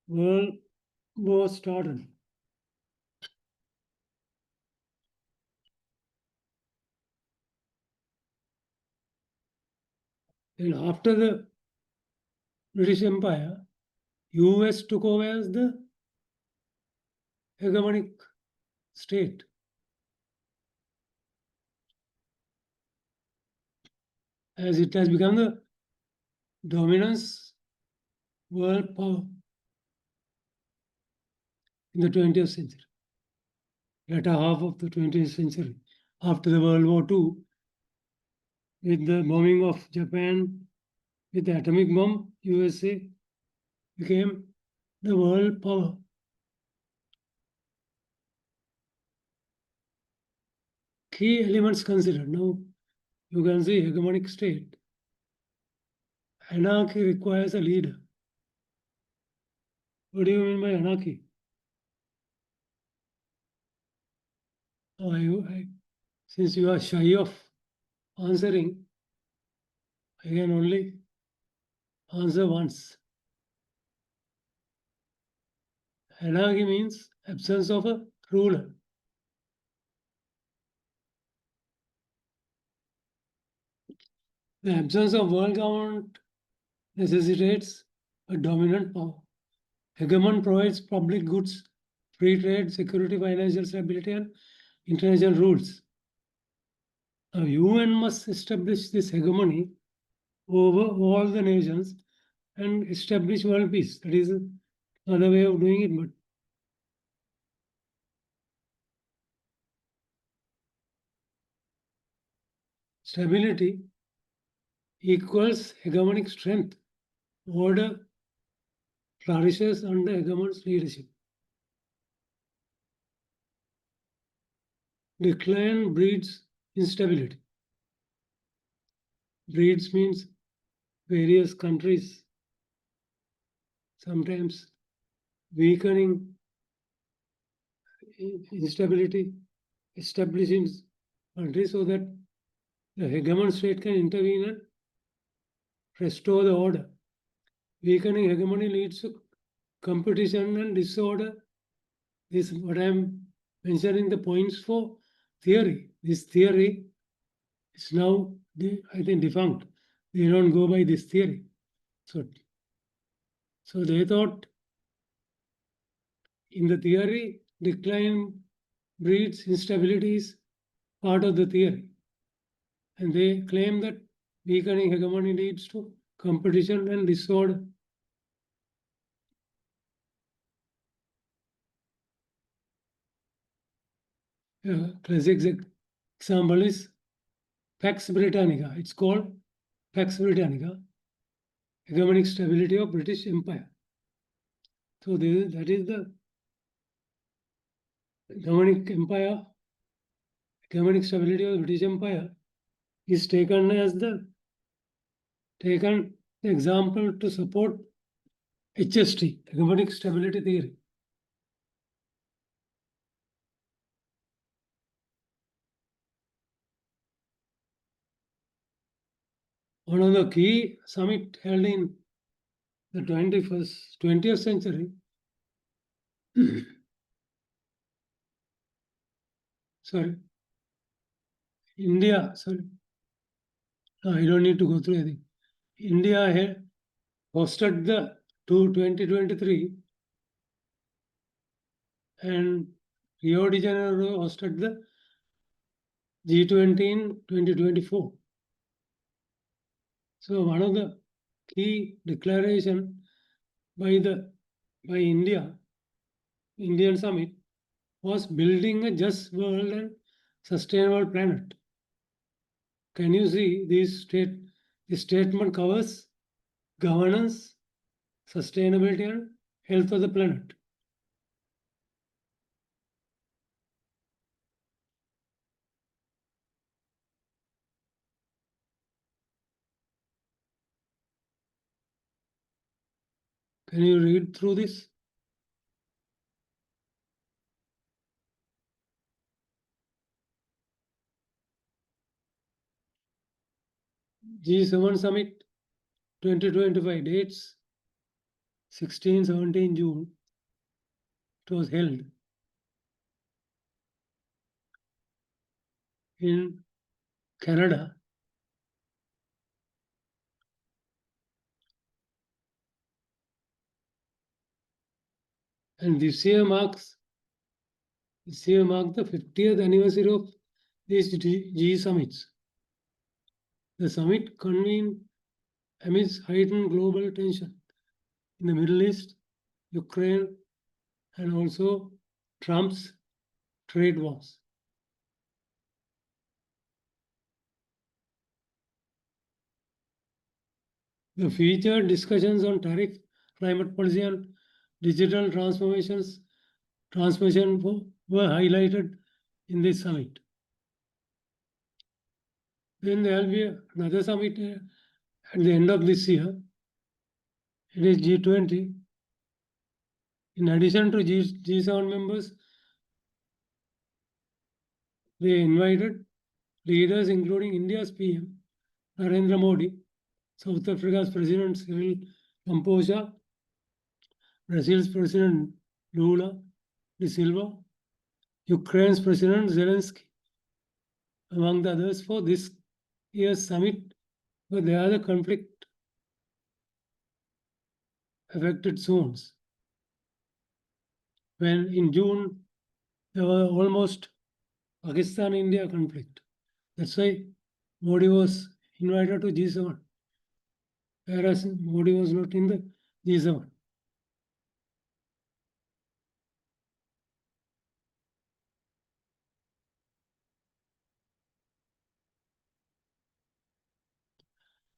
world war started. And after the British Empire, US took over as the hegemonic state. As it has become the dominance world power in the 20th century, latter half of the 20th century, after the World War II, with the bombing of Japan with the atomic bomb, USA became the world power. Key elements considered. Now, you can see hegemonic state. Anarchy requires a leader. What do you mean by anarchy? Since you are shy of answering, I can only answer once. Anarchy means absence of a ruler. The absence of world government necessitates a dominant power. Hegemon provides public goods, free trade, security, financial stability, and international rules. Now, UN must establish this hegemony over all the nations and establish world peace. That is another way of doing it, but stability equals hegemonic strength. Order flourishes under hegemon's leadership. Decline breeds instability. Breeds means various countries sometimes weakening instability, establishing countries so that the hegemon state can intervene and restore the order. Weakening hegemony leads to competition and disorder. This is what I am mentioning the points for theory. This theory is now, I think, defunct. They don't go by this theory. So they thought in the theory, decline breeds instability is part of the theory. And they claim that weakening hegemony leads to competition and disorder. Classic example is Pax Britannica. It's called Pax Britannica, hegemonic stability of British Empire. So that is the hegemonic empire, hegemonic stability of the British Empire is taken as the example to support HST, hegemonic stability theory. One of the key summit held in the 20th century sorry, India, sorry. No, I don't need to go through anything. India had hosted the 2023 and Rio de Janeiro hosted the G20 in 2024. So one of the key declaration by India, Indian summit, was building a just world and sustainable planet. Can you see this statement covers governance, sustainability, and health of the planet. Can you read through this? G7 Summit 2025 dates 16-17 June. It was held in Canada. And this year marks the 50th anniversary of these G summits. The summit convened amidst heightened global tension in the Middle East, Ukraine, and also Trump's trade wars. The featured discussions on tariff, climate policy, and digital transformation were highlighted in this summit. Then there will be another summit at the end of this year. It is G20. In addition to G7 members, they invited leaders including India's PM, Narendra Modi, South Africa's President Cyril Ramaphosa, Brazil's President Lula da Silva, Ukraine's President Zelensky, among the others, for this year's summit, but they are the conflict affected zones. When in June, there were almost Pakistan-India conflict. That's why Modi was invited to G7, whereas Modi was not in the G7.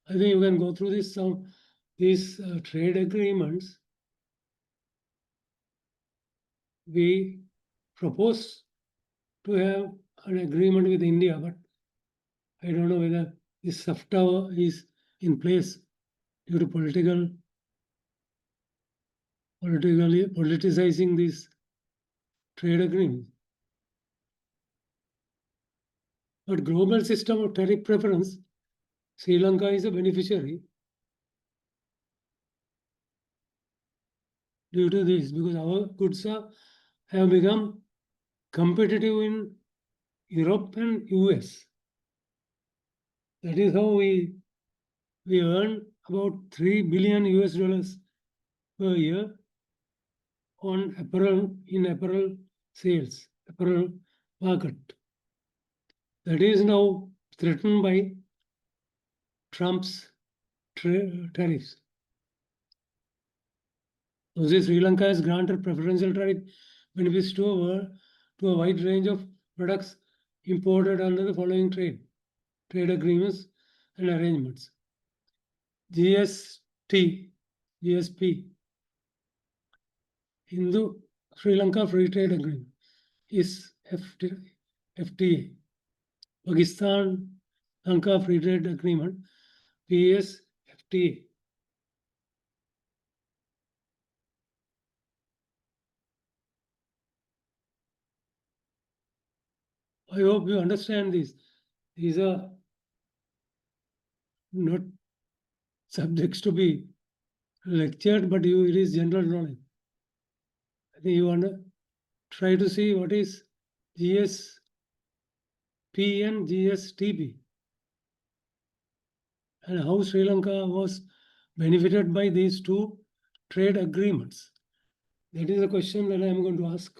I think you can go through this. These trade agreements. We propose to have an agreement with India, but I don't know whether this SAFTA is in place due to politicizing these trade agreements. But global system of tariff preference, Sri Lanka is a beneficiary due to this, because our goods have become competitive in Europe and US. That is how we earn about $3 billion US per year on apparel sales, apparel market. That is now threatened by Trump's tariffs. So Sri Lanka has granted preferential tariff benefits to a wide range of products imported under the following trade agreements and arrangements. GSP, Hindu Sri Lanka Free Trade Agreement is FTA. Pakistan Lanka Free Trade Agreement, PSFTA. I hope you understand this. These are not subjects to be lectured, but it is general knowledge. I think you want to try to see what is GSP PNGSTP, and how Sri Lanka was benefited by these two trade agreements? That is a question that I am going to ask.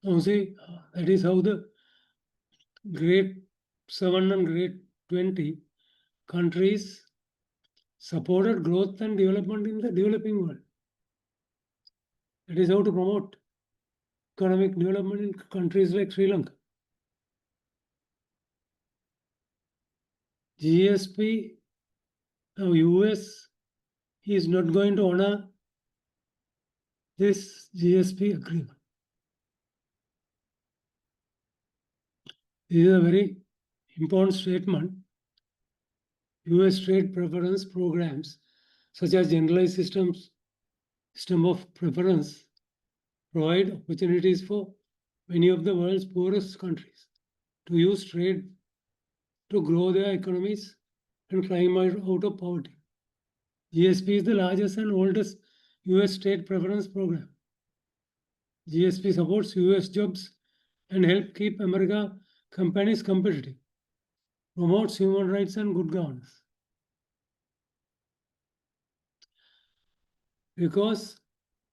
Now see, that is how the grade 7 and grade 20 countries supported growth and development in the developing world. That is how to promote economic development in countries like Sri Lanka. GSP, now US is not going to honor this GSP agreement. This is a very important statement. US trade preference programs, such as generalized system of preference, provide opportunities for many of the world's poorest countries to use trade to grow their economies and climb out of poverty. GSP is the largest and oldest US trade preference program. GSP supports US jobs and help keep America companies competitive, promotes human rights and good governance. Because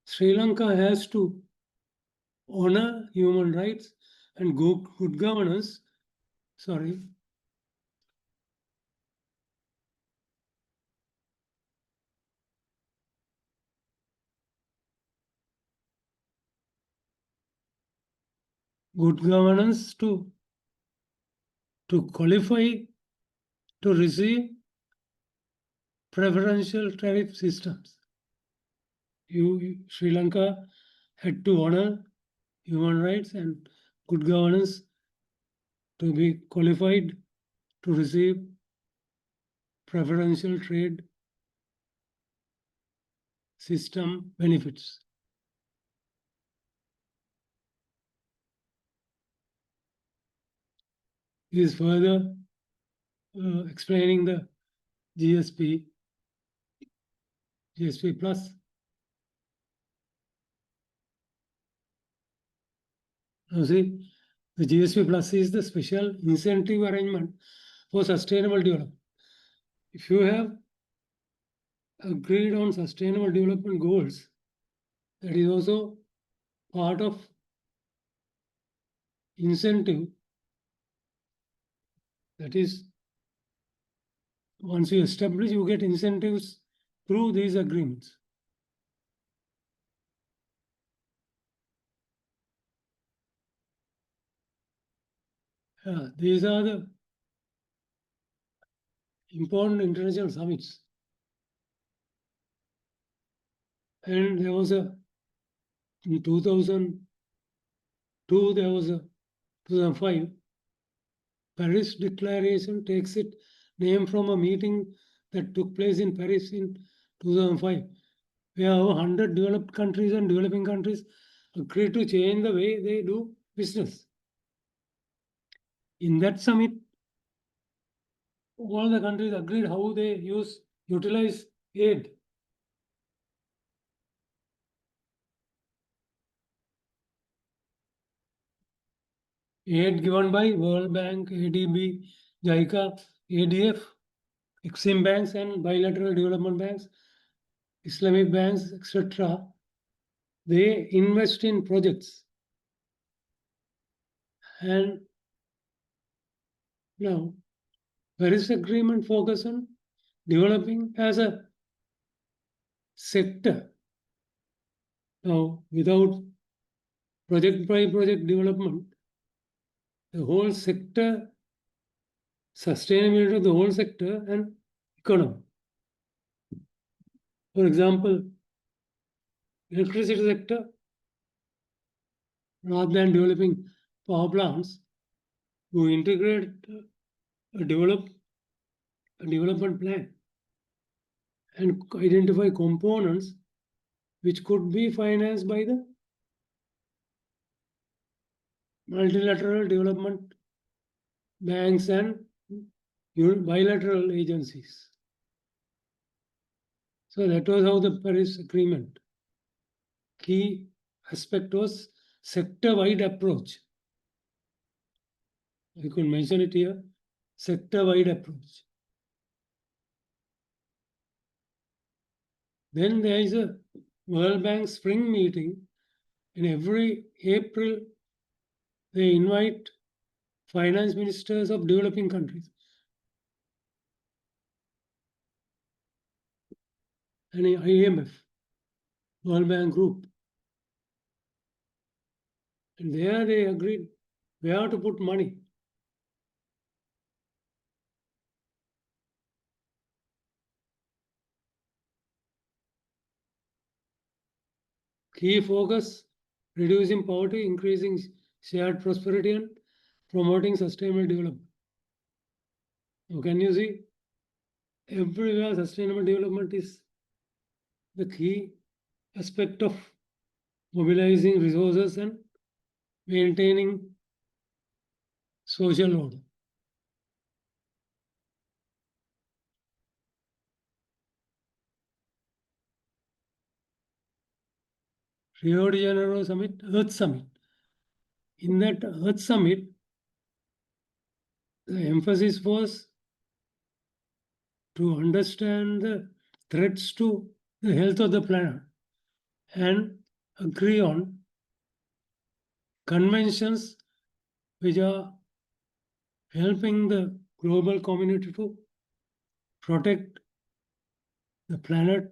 Sri Lanka has to honor human rights and good governance, good governance to qualify to receive preferential tariff systems. Sri Lanka had to honor human rights and good governance to be qualified to receive preferential trade system benefits. This is further explaining the GSP plus. Now see, the GSP plus is the special incentive arrangement for sustainable development. If you have agreed on sustainable development goals, that is also part of incentive. That is, once you establish, you get incentives through these agreements. These are the important international summits. And there was in 2002, there was 2005, Paris Declaration takes its name from a meeting that took place in Paris in 2005, where over 100 developed countries and developing countries agreed to change the way they do business. In that summit, all the countries agreed how they utilize aid. Aid given by World Bank, ADB, JICA, ADF, Exim banks and bilateral development banks, Islamic banks, etc. They invest in projects. And now, Paris Agreement focus on developing as a sector. Now, without project by project development, the whole sector, sustainability of the whole sector and economy. For example, electricity sector, rather than developing power plants, to integrate a development plan and identify components which could be financed by the multilateral development banks and bilateral agencies. So that was how the Paris Agreement. Key aspect was sector-wide approach. We could mention it here, sector-wide approach. Then there is a World Bank spring meeting. In every April, they invite finance ministers of developing countries. And IMF, World Bank Group. And there they agreed where to put money. Key focus, reducing poverty, increasing shared prosperity, and promoting sustainable development. Now, can you see? Everywhere sustainable development is the key aspect of mobilizing resources and maintaining social order. Rio de Janeiro Summit, Earth Summit. In that Earth Summit, the emphasis was to understand the threats to the health of the planet and agree on conventions which are helping the global community to protect the planet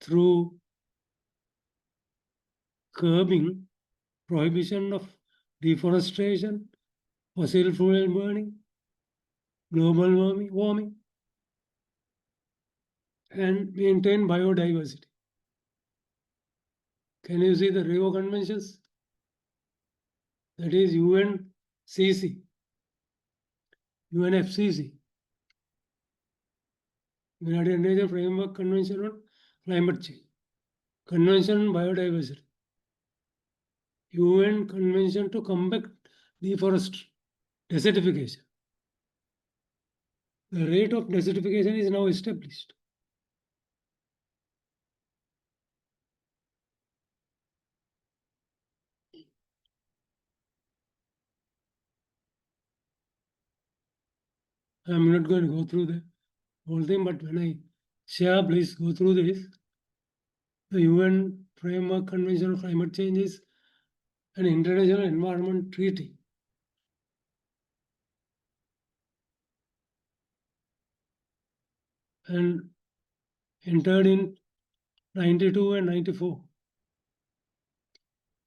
through curbing, prohibition of deforestation, fossil fuel burning, global warming, and maintain biodiversity. Can you see the Rio Conventions? That is UNCC, UNFCC, United Nations Framework Convention on Climate Change, Convention on Biodiversity, UN Convention to combat deforestation, desertification. The rate of desertification is now established. I'm not going to go through the whole thing, but when I share, please go through this. The UN Framework Convention on Climate Change is an international environment treaty. And entered in 92 and 94.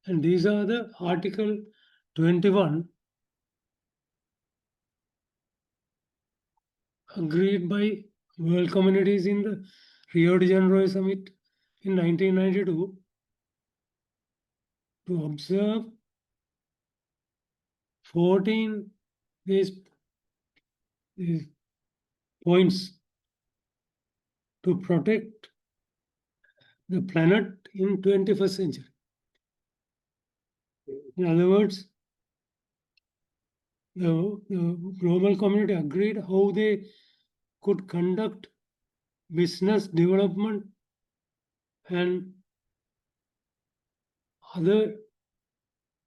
And these are the Article 21 agreed by world communities in the Rio de Janeiro summit in 1992 to observe 14 these points to protect the planet in 21st century. In other words, the global community agreed how they could conduct business development and other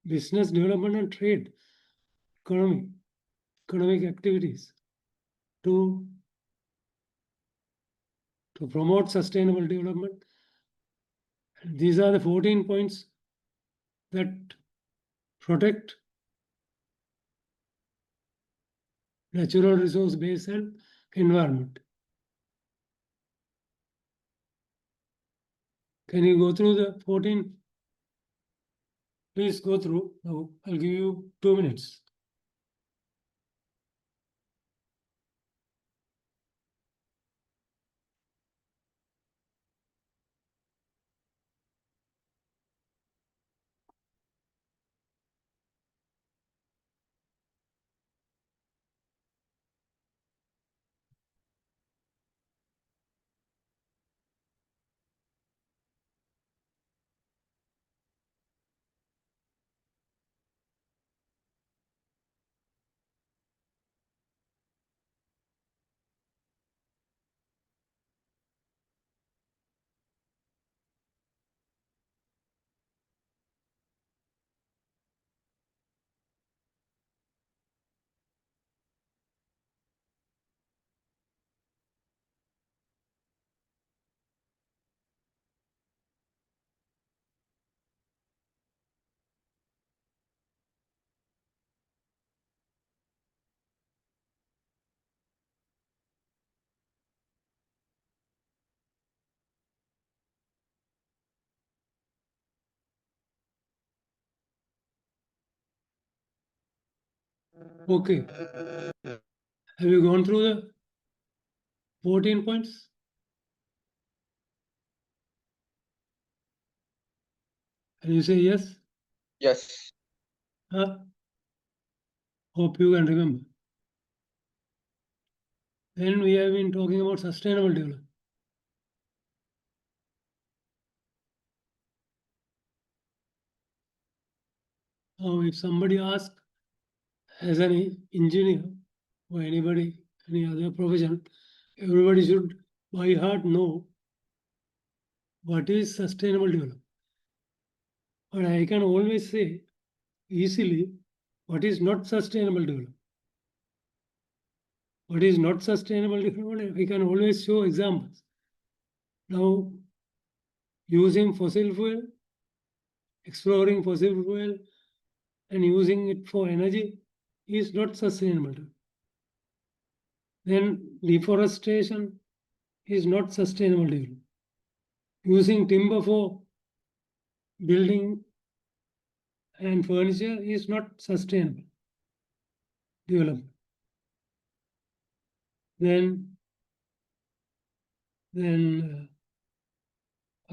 business development and trade, economic activities to promote sustainable development. And these are the 14 points that protect natural resource base and environment. Can you go through the 14? Please go through. Now I'll give you 2 minutes. Okay. Have you gone through the 14 points? Can you say yes?
Yes.
Huh? Hope you can remember. Then we have been talking about sustainable development. Now, if somebody asks, as an engineer or anybody, any other profession, everybody should by heart know what is sustainable development. But I can always say easily what is not sustainable development. What is not sustainable development, we can always show examples. Now, using fossil fuel, exploring fossil fuel, and using it for energy is not sustainable. Then deforestation is not sustainable development. Using timber for building and furniture is not sustainable development. Then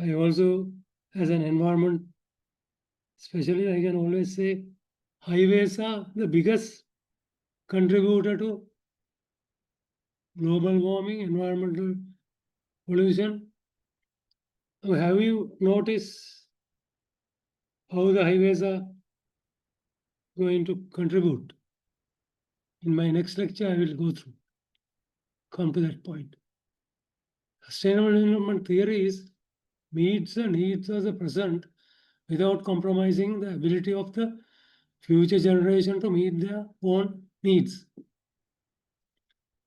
I also, as an environment specialist, I can always say highways are the biggest contributor to global warming, environmental pollution. Now, have you noticed how the highways are going to contribute? In my next lecture, I will go through, come to that point. Sustainable development theories meets the needs of the present without compromising the ability of the future generation to meet their own needs.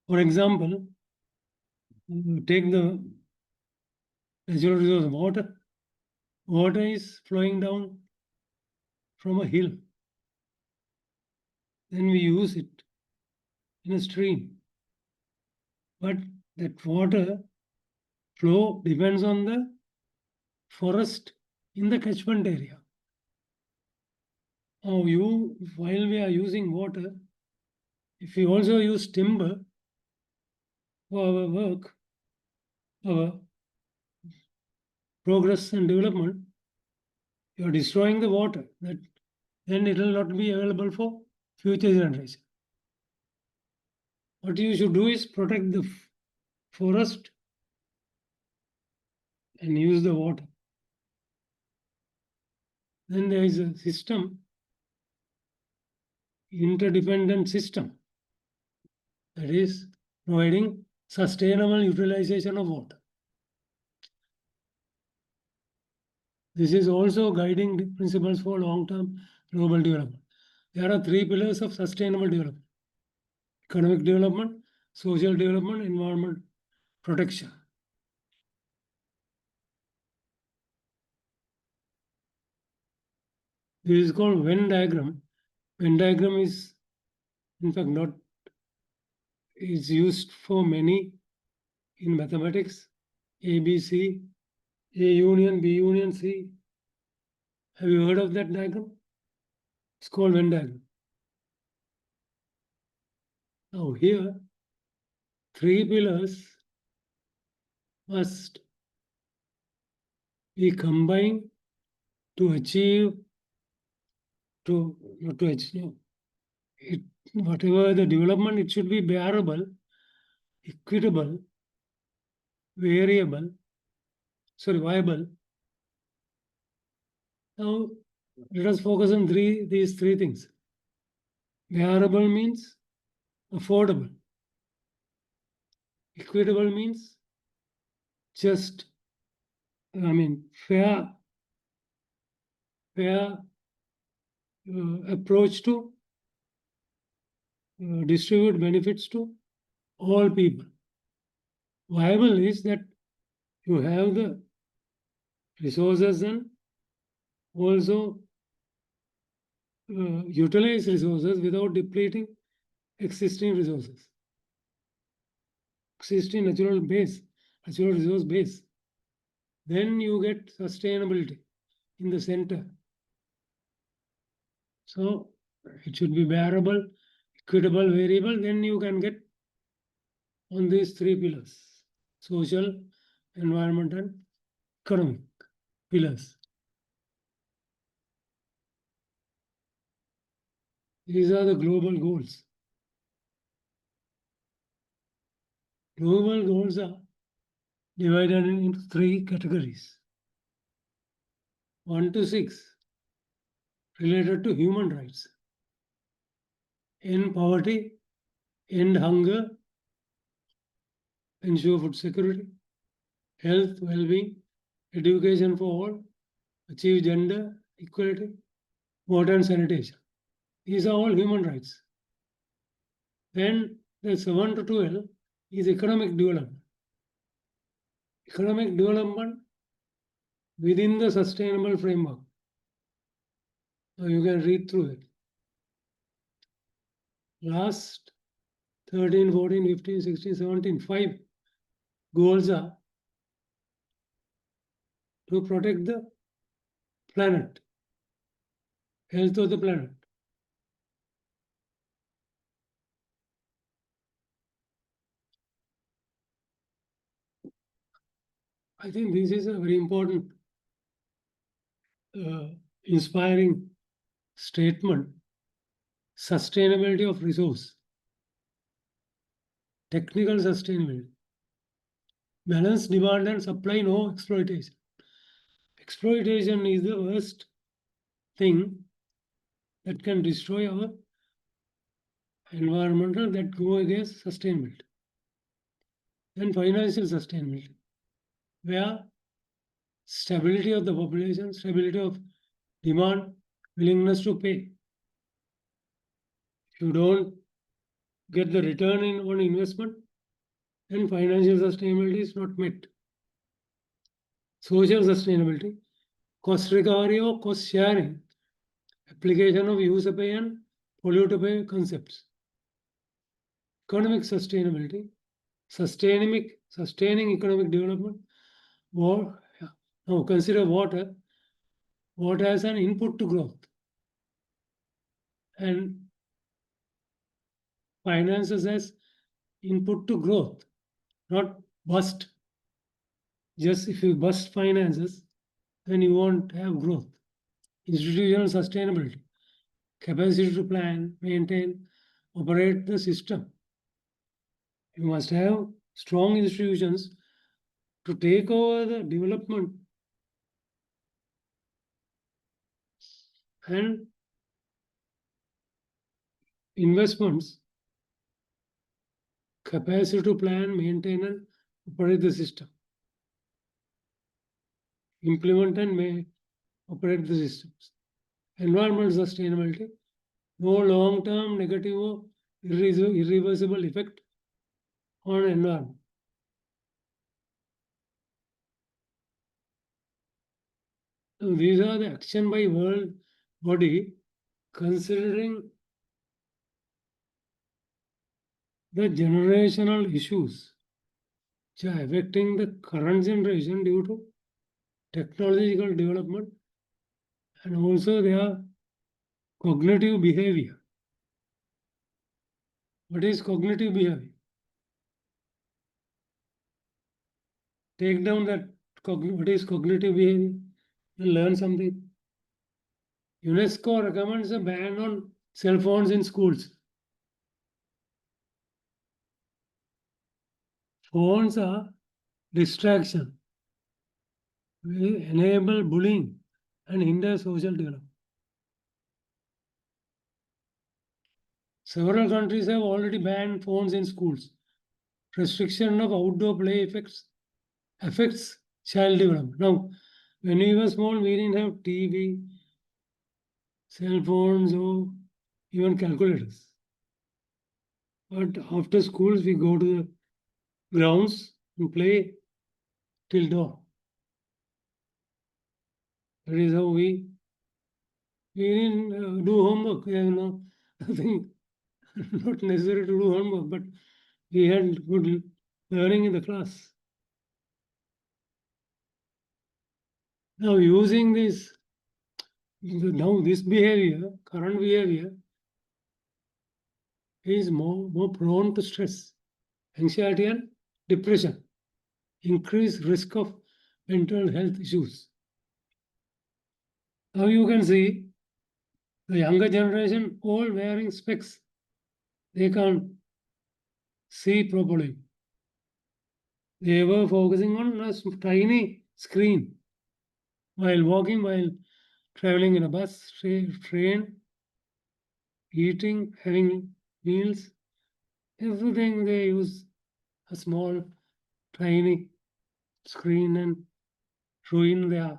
For example, take the natural resource water. Water is flowing down from a hill. Then we use it in a stream. But that water flow depends on the forest in the catchment area. Now, while we are using water, if we also use timber for our work, our progress and development, you are destroying the water. Then it will not be available for future generation. What you should do is protect the forest and use the water. Then there is a system, interdependent system, that is providing sustainable utilization of water. This is also guiding the principles for long-term global development. There are 3 pillars of sustainable development: economic development, social development, environment protection. This is called Venn diagram. Venn diagram is, in fact, not is used for many in mathematics. A, B, C, A union, B union, C. Have you heard of that diagram? It's called Venn diagram. Now here, 3 pillars must be combined to achieve, not to achieve, no. Whatever the development, it should be bearable, equitable, viable. Now, let us focus on these three things. Bearable means affordable. Equitable means just, fair approach to distribute benefits to all people. Viable is that you have the resources and also utilize resources without depleting existing resources, existing natural resource base. Then you get sustainability in the center. So it should be bearable, equitable variable, then you can get on these three pillars: social, environment, and economic pillars. These are the global goals. Global goals are divided into three categories. 1 to 6 related to human rights: end poverty, end hunger, ensure food security, health, well-being, education for all, achieve gender equality, water and sanitation. These are all human rights. Then the 7 to 12 is economic development. Economic development within the sustainable framework. Now you can read through it. Last 13, 14, 15, 16, 17, 5 goals are to protect the planet, health of the planet. I think this is a very important, inspiring statement. Sustainability of resource, technical sustainability, balanced demand and supply, no exploitation. Exploitation is the worst thing that can destroy our environmental, that go against sustainability. Then financial sustainability, where stability of the population, stability of demand, willingness to pay. If you don't get the return on investment, then financial sustainability is not met. Social sustainability, cost recovery or cost sharing, application of user pay and polluter pay concepts. Economic sustainability, sustaining economic development. Now consider water as an input to growth, and finances as input to growth, not bust. Just if you bust finances, then you won't have growth. Institutional sustainability, capacity to plan, maintain, operate the system. You must have strong institutions to take over the development and investments, capacity to plan, maintain, and operate the system. Implement and may operate the systems. Environmental sustainability, no long-term negative or irreversible effect on environment. So these are the action by world body considering the generational issues which are affecting the current generation due to technological development, and also their cognitive behavior. What is cognitive behavior? Take down that what is cognitive behavior and learn something. UNESCO recommends a ban on cell phones in schools. Phones are distraction, will enable bullying and hinder social development. Several countries have already banned phones in schools. Restriction of outdoor play affects child development. Now, when we were small, we didn't have TV, cell phones, or even calculators. But after schools, we go to the grounds and play till dawn. That is how we didn't do homework. Nothing, not necessary to do homework, but we had good learning in the class. Now, using this, this behavior, current behavior, is more prone to stress, anxiety, and depression, increased risk of mental health issues. Now you can see the younger generation all wearing specs. They can't see properly. They were focusing on a tiny screen while walking, while traveling in a bus, train, eating, having meals, everything they use a small, tiny screen and ruin their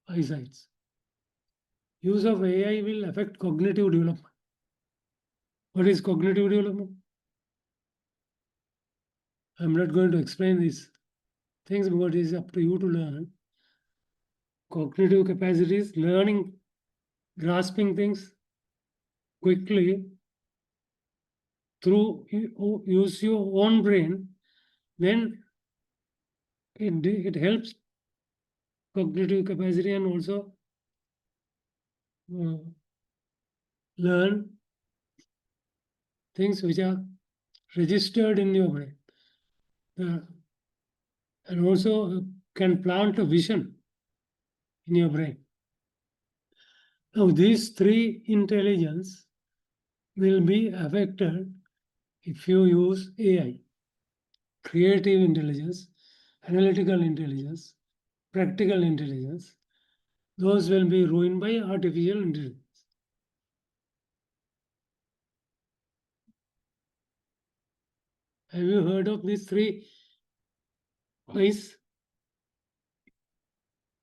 eyesight. Use of AI will affect cognitive development. What is cognitive development? I'm not going to explain these things because it is up to you to learn. Cognitive capacities, learning, grasping things quickly through use your own brain, then it helps cognitive capacity and also learn things which are registered in your brain. And also can plant a vision in your brain. Now, these three intelligence will be affected if you use AI. Creative intelligence, analytical intelligence, practical intelligence, those will be ruined by artificial intelligence. Have you heard of these three eyes?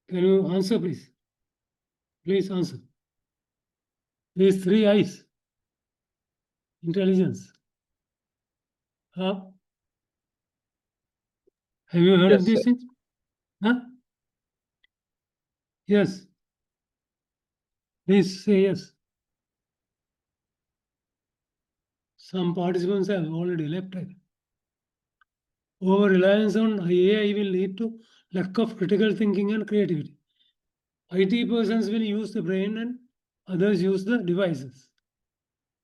Can you answer, please? Please answer. These three eyes, intelligence. Huh? Have you heard
Yes,
of these
sir.
things? Huh? Yes. Please say yes. Some participants have already left. Over reliance on AI will lead to lack of critical thinking and creativity. IT persons will use the brain and others use the devices.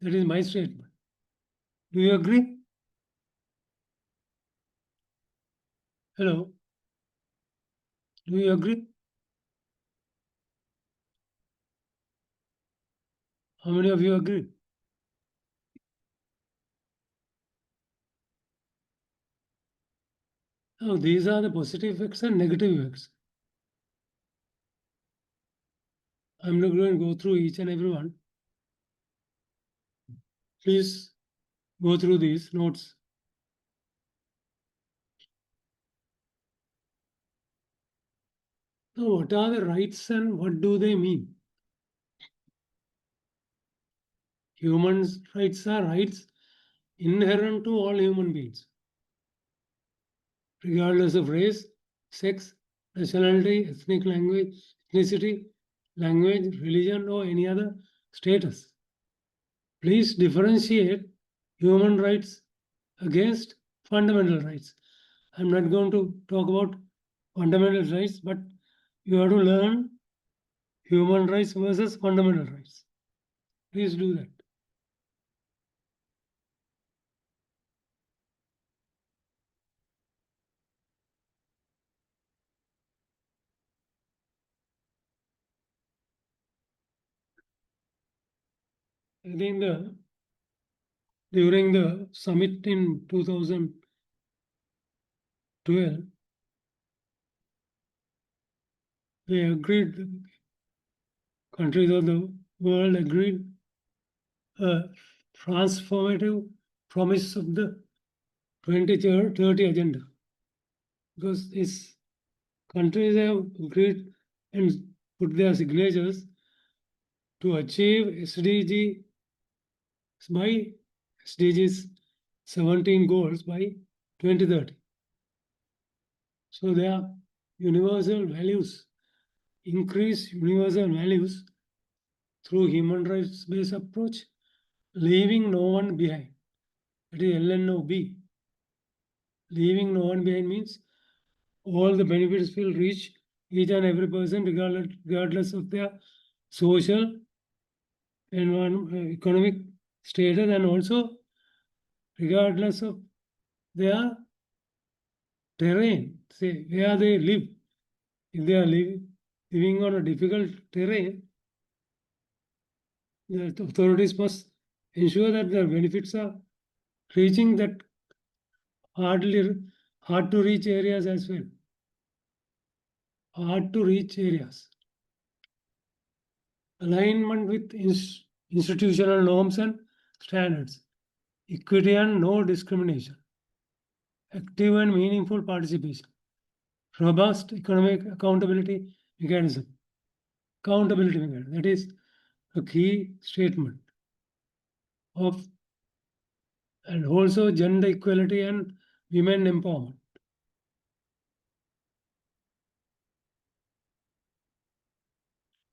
That is my statement. Do you agree? Hello? Do you agree? How many of you agree? Now, these are the positive effects and negative effects. I'm not going to go through each and every one. Please go through these notes. Now, what are the rights and what do they mean? Human rights are rights inherent to all human beings, regardless of race, sex, nationality, ethnicity, language, religion, or any other status. Please differentiate human rights against fundamental rights. I'm not going to talk about fundamental rights, but you have to learn human rights versus fundamental rights. Please do that. I think during the summit in 2012, they agreed, countries of the world agreed a transformative promise of the 2030 agenda. Because these countries have agreed and put their signatures to achieve SDGs 17 goals by 2030. So they are universal values, increase universal values through human rights based approach, leaving no one behind. That is LNOB. Leaving no one behind means all the benefits will reach each and every person regardless of their social, economic, stated, and also regardless of their terrain, say where they live. If they are living on a difficult terrain, the authorities must ensure that the benefits are reaching that hard to reach areas as well. Hard to reach areas. Alignment with institutional norms and standards. Equity and no discrimination. Active and meaningful participation. Robust economic accountability mechanism. Accountability mechanism. That is a key statement of, and also gender equality and women empowerment.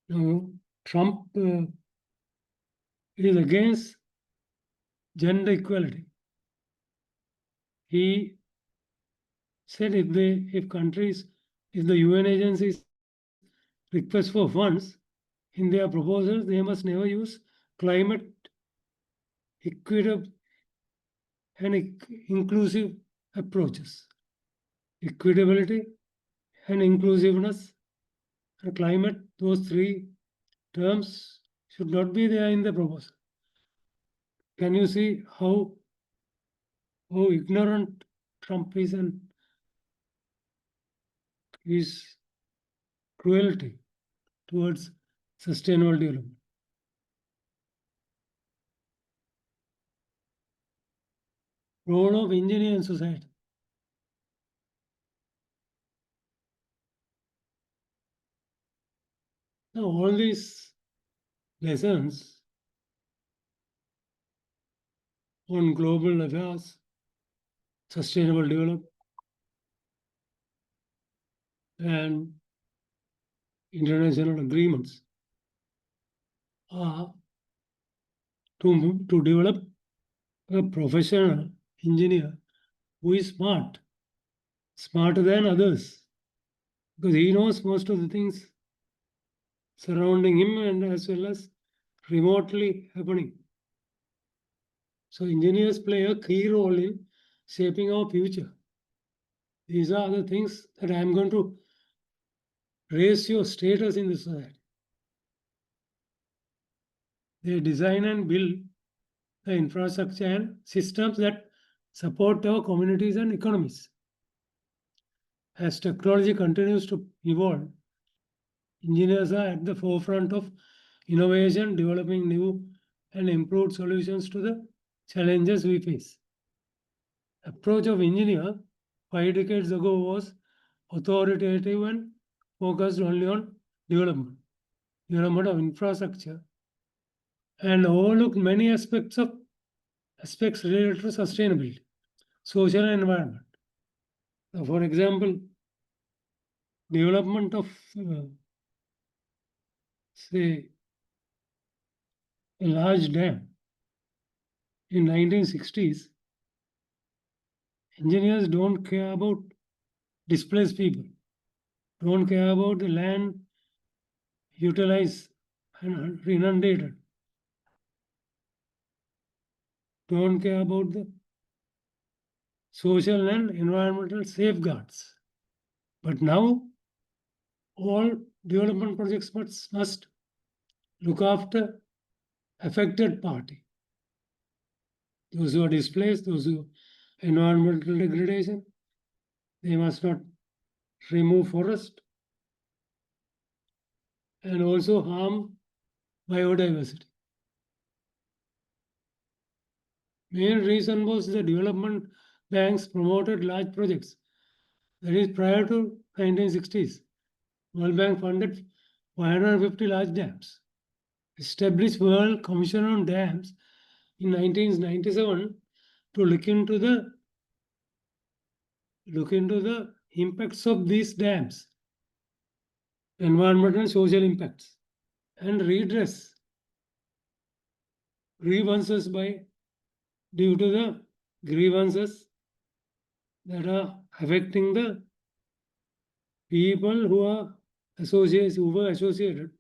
Now, Trump is against gender equality. He said if the UN agencies request for funds in their proposals, they must never use climate equitable and inclusive approaches. Equitability and inclusiveness and climate, those three terms should not be there in the proposal. Can you see how ignorant Trump is and his cruelty towards sustainable development? Role of engineer in society. Now, all these lessons on global affairs, sustainable development, and international agreements are to develop a professional engineer who is smarter than others, because he knows most of the things surrounding him and as well as remotely happening. So engineers play a key role in shaping our future. These are the things that I am going to raise your status in the society. They design and build the infrastructure and systems that support our communities and economies. As technology continues to evolve, engineers are at the forefront of innovation, developing new and improved solutions to the challenges we face. Approach of engineer 5 decades ago was authoritative and focused only on development of infrastructure, and overlooked many aspects related to sustainability, social and environment. So for example, development of say a large dam in 1960s, engineers don't care about displaced people, don't care about the land utilized and inundated, don't care about the social and environmental safeguards. But now all development projects must look after affected party. Those who are displaced, those who environmental degradation, they must not remove forest and also harm biodiversity. Main reason was the development banks promoted large projects. That is prior to 1960s. World Bank funded 550 large dams. Established World Commission on Dams in 1997 to look into the impacts of these dams, environmental and social impacts, and redress grievances due to the grievances that are affecting the people who were associated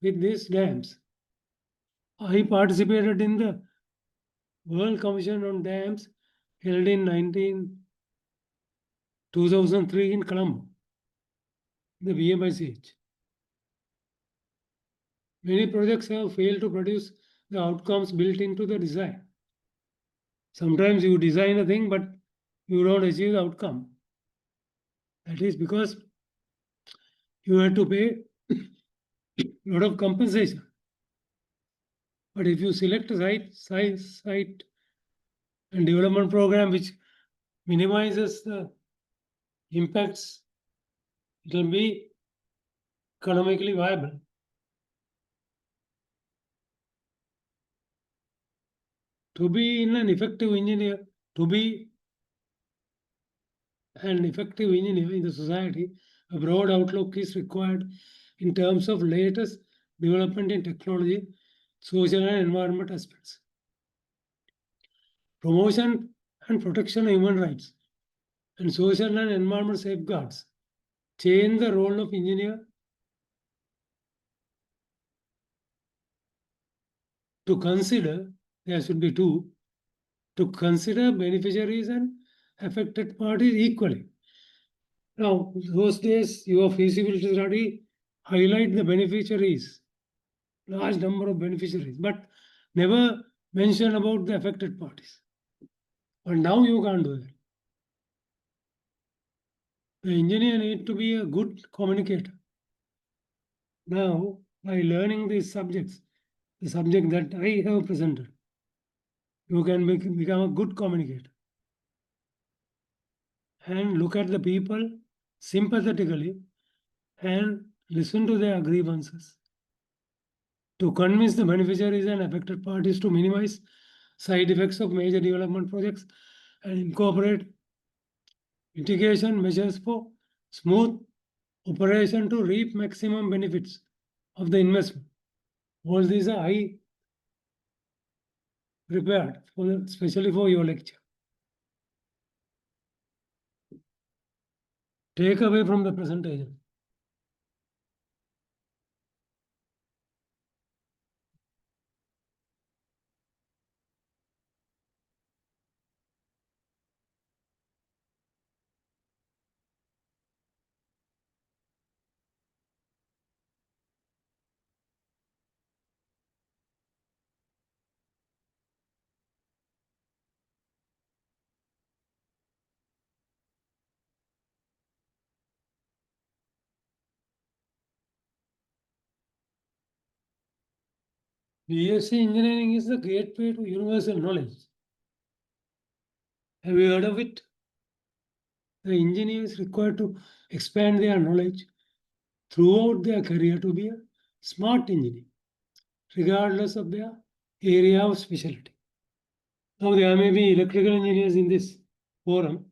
with these dams. I participated in the World Commission on Dams held in 2003 in Colombo, the BMICH. Many projects have failed to produce the outcomes built into the design. Sometimes you design a thing, but you don't achieve the outcome. That is because you have to pay a lot of compensation. But if you select a site and development program which minimizes the impacts, it will be economically viable. To be an effective engineer in the society, a broad outlook is required in terms of latest development in technology, social and environment aspects. Promotion and protection of human rights and social and environment safeguards change the role of engineer to consider, there should be two, to consider beneficiaries and affected parties equally. Now, those days, your feasibility study highlight the beneficiaries, large number of beneficiaries, but never mention about the affected parties. But now you can't do that. The engineer need to be a good communicator. Now, by learning these subjects, the subject that I have presented, you can become a good communicator. And look at the people sympathetically and listen to their grievances. To convince the beneficiaries and affected parties to minimize side effects of major development projects and incorporate mitigation measures for smooth operation to reap maximum benefits of the investment. All these are I prepared especially for your lecture. Take away from the presentation. BSc engineering is the gateway to universal knowledge. Have you heard of it? The engineer is required to expand their knowledge throughout their career to be a smart engineer, regardless of their area of specialty. Now, there may be electrical engineers in this forum.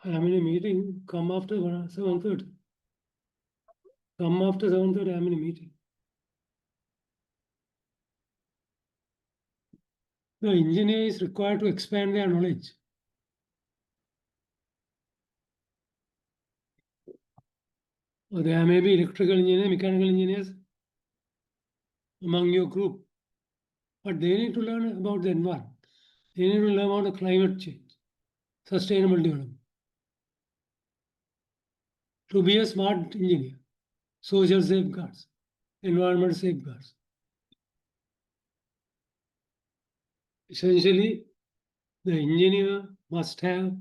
I am in a meeting. Come after 7:30. Come after 7:30. I am in a meeting. The engineer is required to expand their knowledge. Or there may be electrical engineers, mechanical engineers among your group. But they need to learn about the environment. They need to learn about the climate change, sustainable development. To be a smart engineer, social safeguards, environment safeguards. Essentially, the engineer must have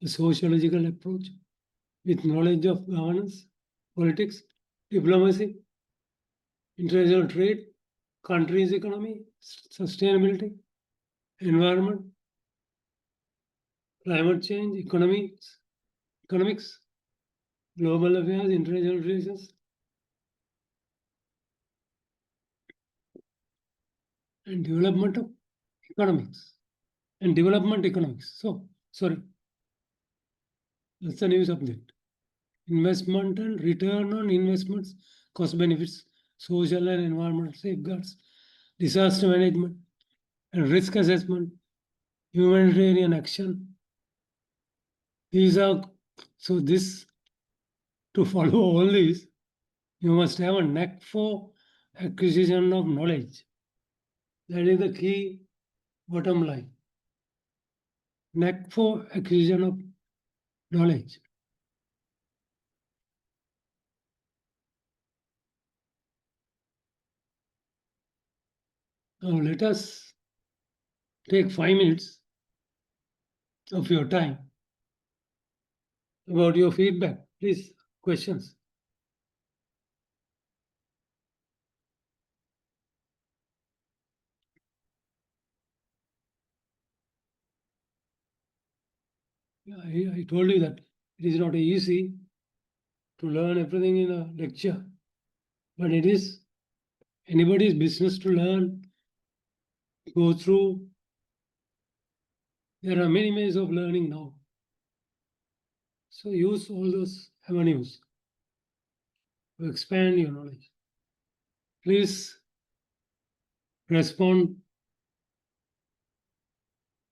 a sociological approach with knowledge of governance, politics, diplomacy, international trade, country's economy, sustainability, environment, climate change, economics, global affairs, international relations, and development of economics. And development economics. So, sorry, that's a new subject. Investment and return on investments, cost benefits, social and environmental safeguards, disaster management and risk assessment, humanitarian action. These are, so this, to follow all these, You must have a knack for acquisition of knowledge. That is the key bottom line. Knack for acquisition of knowledge. Now let us take 5 minutes of your time about your feedback. Please, questions. I told you that it is not easy to learn everything in a lecture, but it is anybody's business to learn, go through. There are many ways of learning now. So use all those avenues to expand your knowledge. Please respond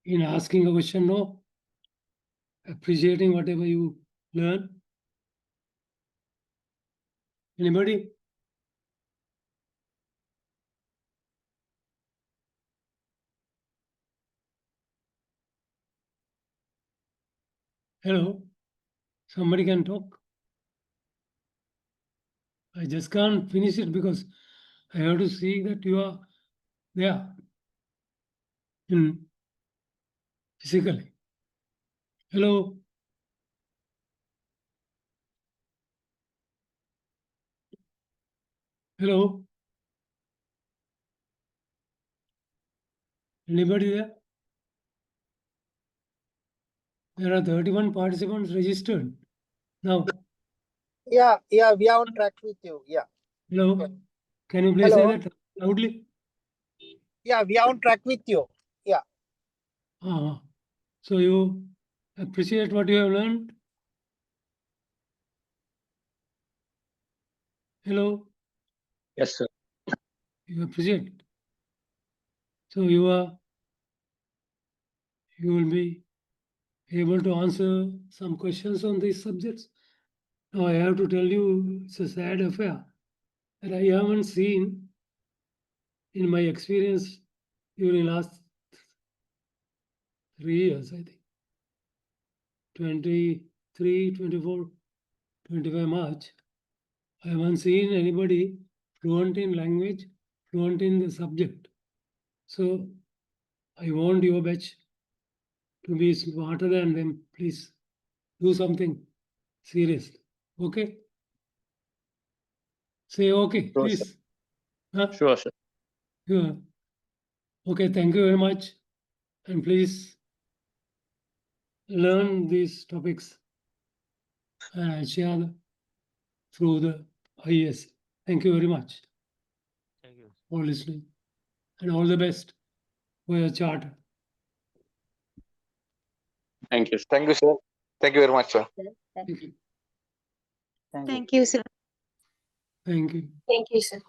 in asking a question, no, appreciating whatever you learn. Anybody? Hello? Somebody can talk? I just can't finish it because I have to see that you are there in physically. Hello? Hello? Anybody there? There are 31 participants registered. Now,
Yeah, we are on track with you. Yeah,
hello? Can you please
Hello.
say that loudly?
yeah, we are on track with you.
So you appreciate what you have learned? Hello?
Yes, sir.
You appreciate. So you will be able to answer some questions on these subjects. Now I have to tell you, it's a sad affair that I haven't seen in my experience during last 3 years, I think. 23, 24, 25 March. I haven't seen anybody fluent in language, fluent in the subject. So I want your batch to be smarter than them. Please do something serious. Okay? Say okay,
Sure,
please. Huh?
Sure, sir.
Yeah. Okay, thank you very much. And please learn these topics and share through the IES. Thank you very much
Thank you.
for listening. And all the best for your charter.
Thank you.
Thank you, sir. Thank you very much, sir.
Thank you.
Thank you, sir.
Thank you.
Thank you, sir.